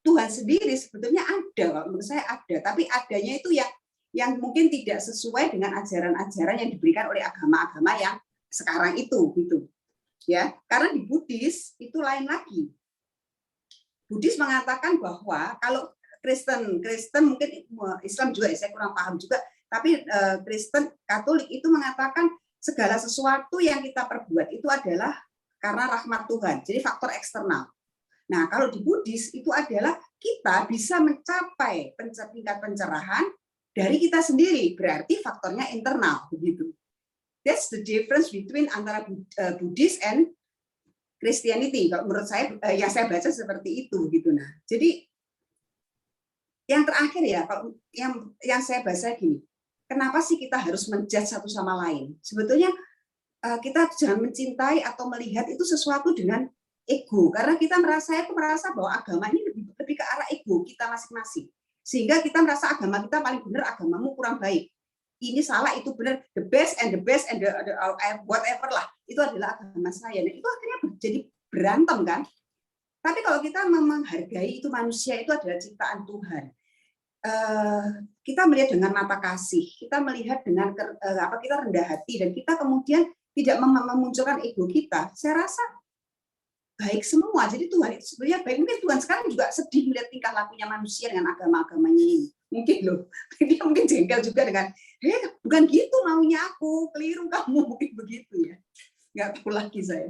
Tuhan sendiri sebetulnya ada, kalau menurut saya ada. Tapi adanya itu yang mungkin tidak sesuai dengan ajaran-ajaran yang diberikan oleh agama-agama yang sekarang itu, gitu. Ya, karena di Buddhis itu lain lagi. Buddhis mengatakan bahwa kalau Kristen mungkin Islam juga, saya kurang paham juga, tapi Kristen Katolik itu mengatakan segala sesuatu yang kita perbuat itu adalah karena rahmat Tuhan, jadi faktor eksternal. Nah, kalau di Buddhis itu adalah kita bisa mencapai tingkat pencerahan dari kita sendiri, berarti faktornya internal, begitu. That's the difference between antara Buddhis and Christianity. Kalau menurut saya, yang saya baca seperti itu, gitu. Nah, jadi yang terakhir ya, kalau yang saya baca gini, kenapa sih kita harus menjudge satu sama lain? Sebetulnya kita jangan mencintai atau melihat itu sesuatu dengan ego, karena kita merasa bahwa agama ini lebih ke arah ego kita masing-masing, sehingga kita merasa agama kita paling benar, agamamu kurang baik, ini salah, itu benar, the best and the whatever lah, itu adalah agama saya. Nah, itu akhirnya jadi berantem kan. Tapi kalau kita menghargai itu manusia itu adalah ciptaan Tuhan, kita melihat dengan mata kasih, kita melihat dengan kita rendah hati, dan kita kemudian tidak memunculkan ego kita, saya rasa baik semua. Jadi Tuhan itu sebenarnya baik. Mungkin Tuhan sekarang juga sedih melihat tingkah lakunya manusia dengan agama-agamanya ini. Mungkin loh, dia mungkin jengkel juga dengan, bukan gitu maunya aku, keliru kamu, mungkin begitu ya. Nggak tahu lagi saya.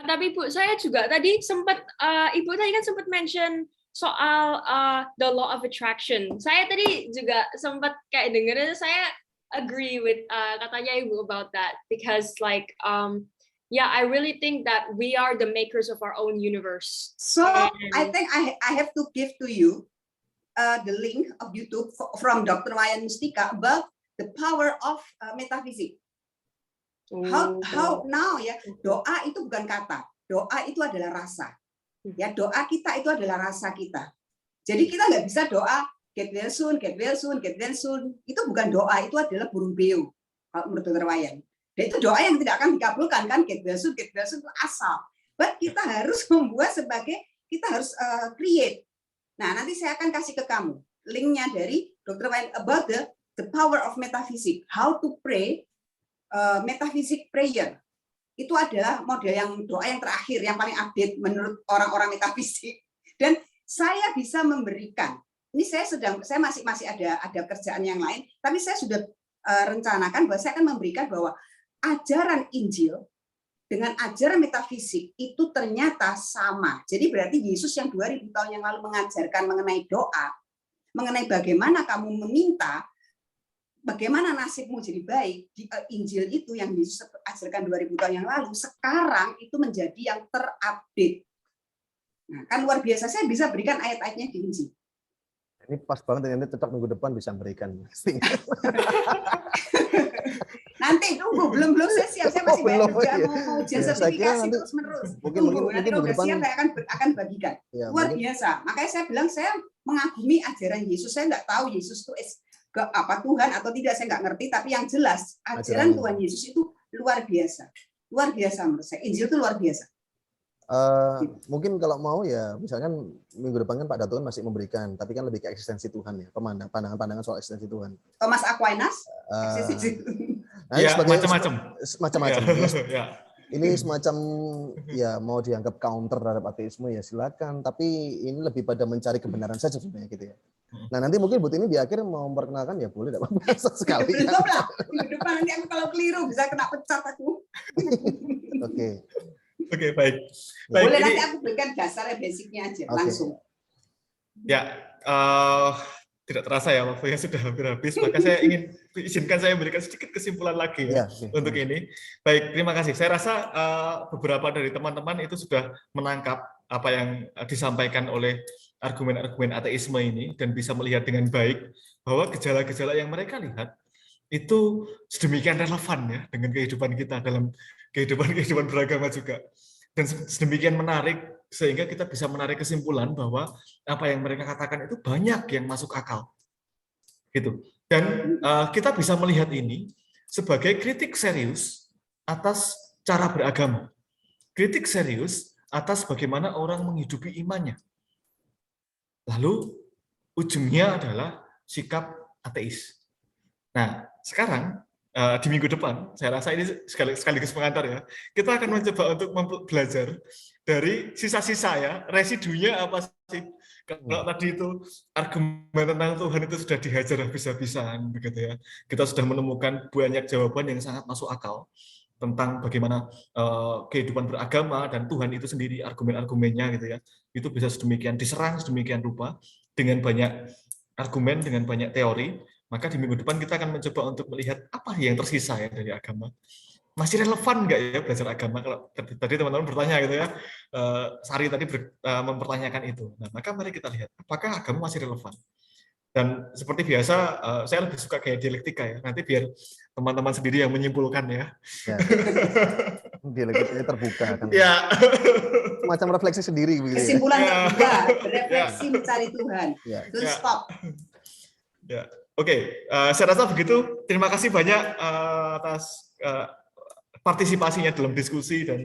Tapi Bu, saya juga tadi sempat, Ibu tadi kan sempat mention soal the law of attraction. Saya tadi juga sempat kayak dengerin, saya agree with katanya Ibu about that, because like yeah, I really think that we are the makers of our own universe. So I think I have to give to you the link of YouTube from Dr. Wayan Mustika about the power of metaphysics. How now ya, doa itu bukan kata, doa itu adalah rasa. Ya, doa kita itu adalah rasa kita. Jadi kita nggak bisa doa get well soon, get well soon, get well soon. Itu bukan doa, itu adalah burung beo kalau menurut Dr. Wayan. Dan itu doa yang tidak akan dikabulkan kan, get well soon itu asal. But kita harus membuat kita harus create. Nah, nanti saya akan kasih ke kamu linknya dari Dr. Wayan about the power of metaphysics, how to pray metaphysics prayer. Itu adalah model yang doa yang terakhir, yang paling update menurut orang-orang metafisik. Dan saya bisa memberikan, ini saya masih ada kerjaan yang lain, tapi saya sudah rencanakan bahwa saya akan memberikan bahwa ajaran Injil dengan ajaran metafisik itu ternyata sama. Jadi berarti Yesus yang 2000 tahun yang lalu mengajarkan mengenai doa, mengenai bagaimana kamu meminta, bagaimana nasibmu jadi baik, di Injil itu yang Yesus ajarkan 2000 tahun yang lalu, sekarang itu menjadi yang terupdate. Nah, kan luar biasa, saya bisa berikan ayat-ayatnya di Injil. Ini pas banget, ini tetap minggu depan bisa berikan. Nanti tunggu, belum saya siap, saya masih banyak kerjaan, mau ujian sertifikasi terus-menerus. Mungkin nanti kalau udah siap saya akan bagikan. Ya, luar biasa, makanya saya bilang saya mengagumi ajaran Yesus. Saya nggak tahu Yesus itu apa Tuhan atau tidak, saya nggak ngerti, tapi yang jelas ajaran Tuhan Yesus itu luar biasa menurut saya. Injil itu luar biasa. Mungkin kalau mau ya, misalkan minggu depan kan Pak Dato kan masih memberikan, tapi kan lebih ke eksistensi Tuhan ya, pandangan Soal eksistensi Tuhan. Thomas Aquinas, nah, ya, macam-macam. Ya. Ini semacam ya mau dianggap counter terhadap ateisme ya silakan, tapi ini lebih pada mencari kebenaran saja sebenarnya gitu ya. Nah, nanti mungkin Bu Tini di akhir mau memperkenalkan ya boleh, tidak apa-apa sekali. Belum lah, minggu depan nanti aku kalau keliru bisa kena pecat aku. Oke, baik. Boleh, nanti aku berikan dasarnya, basicnya aja langsung. Ya, tidak terasa ya waktunya sudah hampir habis, maka saya izinkan saya memberikan sedikit kesimpulan lagi untuk ini. Baik, terima kasih. Saya rasa beberapa dari teman-teman itu sudah menangkap apa yang disampaikan oleh argumen-argumen ateisme ini dan bisa melihat dengan baik bahwa gejala-gejala yang mereka lihat itu sedemikian relevan ya dengan kehidupan kita dalam kehidupan beragama juga, dan sedemikian menarik sehingga kita bisa menarik kesimpulan bahwa apa yang mereka katakan itu banyak yang masuk akal. Gitu. Dan kita bisa melihat ini sebagai kritik serius atas cara beragama. Kritik serius atas bagaimana orang menghidupi imannya. Lalu ujungnya adalah sikap ateis. Nah, sekarang di minggu depan, saya rasa ini sekaligus pengantar ya, kita akan mencoba untuk belajar dari sisa-sisa ya, residunya apa sih. Kalau tadi itu argumen tentang Tuhan itu sudah dihajar habis-habisan, begitu ya. Kita sudah menemukan banyak jawaban yang sangat masuk akal tentang bagaimana kehidupan beragama dan Tuhan itu sendiri, argumen-argumennya gitu ya. Itu bisa sedemikian diserang sedemikian rupa dengan banyak argumen, dengan banyak teori. Maka di minggu depan kita akan mencoba untuk melihat apa yang tersisa ya dari agama. Masih relevan nggak ya belajar agama? Kalau tadi teman-teman bertanya gitu ya, Sari tadi mempertanyakan itu. Nah, maka mari kita lihat apakah agama masih relevan. Dan seperti biasa, saya lebih suka kayak dialektika ya. Nanti biar teman-teman sendiri yang menyimpulkan ya. Dialektika terbuka kan. Ya. Macam refleksi sendiri begitu. Kesimpulan terbuka, berefleksi mencari Tuhan. Don't stop. Ya. Oke, saya rasa begitu. Terima kasih banyak atas partisipasinya dalam diskusi dan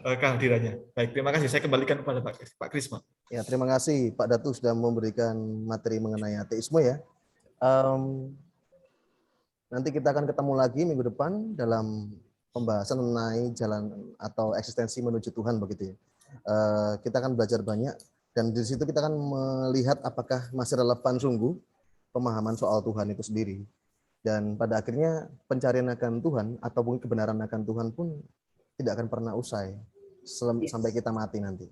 kehadirannya. Baik, terima kasih. Saya kembalikan kepada Pak Krisma. Ya, terima kasih Pak Datu sudah memberikan materi mengenai ateisme ya. Nanti kita akan ketemu lagi minggu depan dalam pembahasan mengenai jalan atau eksistensi menuju Tuhan begitu ya. Kita akan belajar banyak dan di situ kita akan melihat apakah masih relevan sungguh pemahaman soal Tuhan itu sendiri. Dan pada akhirnya pencarian akan Tuhan ataupun kebenaran akan Tuhan pun tidak akan pernah usai sampai kita mati nanti.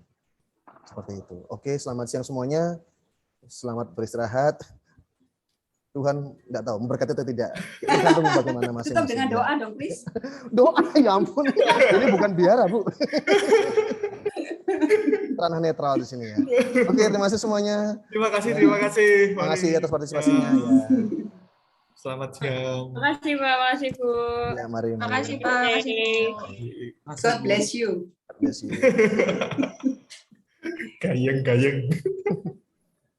Seperti itu. Oke, selamat siang semuanya. Selamat beristirahat. Tuhan nggak tahu memberkati atau tidak. Tergantung bagaimana masing-masing. Tutup dengan doa dong, please. Doa, ya ampun. Ini bukan biara, Bu. Ranah netral di sini ya. Oke, terima kasih semuanya. Terima kasih, terima kasih. Terima kasih atas partisipasinya ya. Selamat siang. Terima kasih Pak, terima kasih Bu. Ya, mari. Terima kasih Pak. God bless you. God bless you. Gayeng.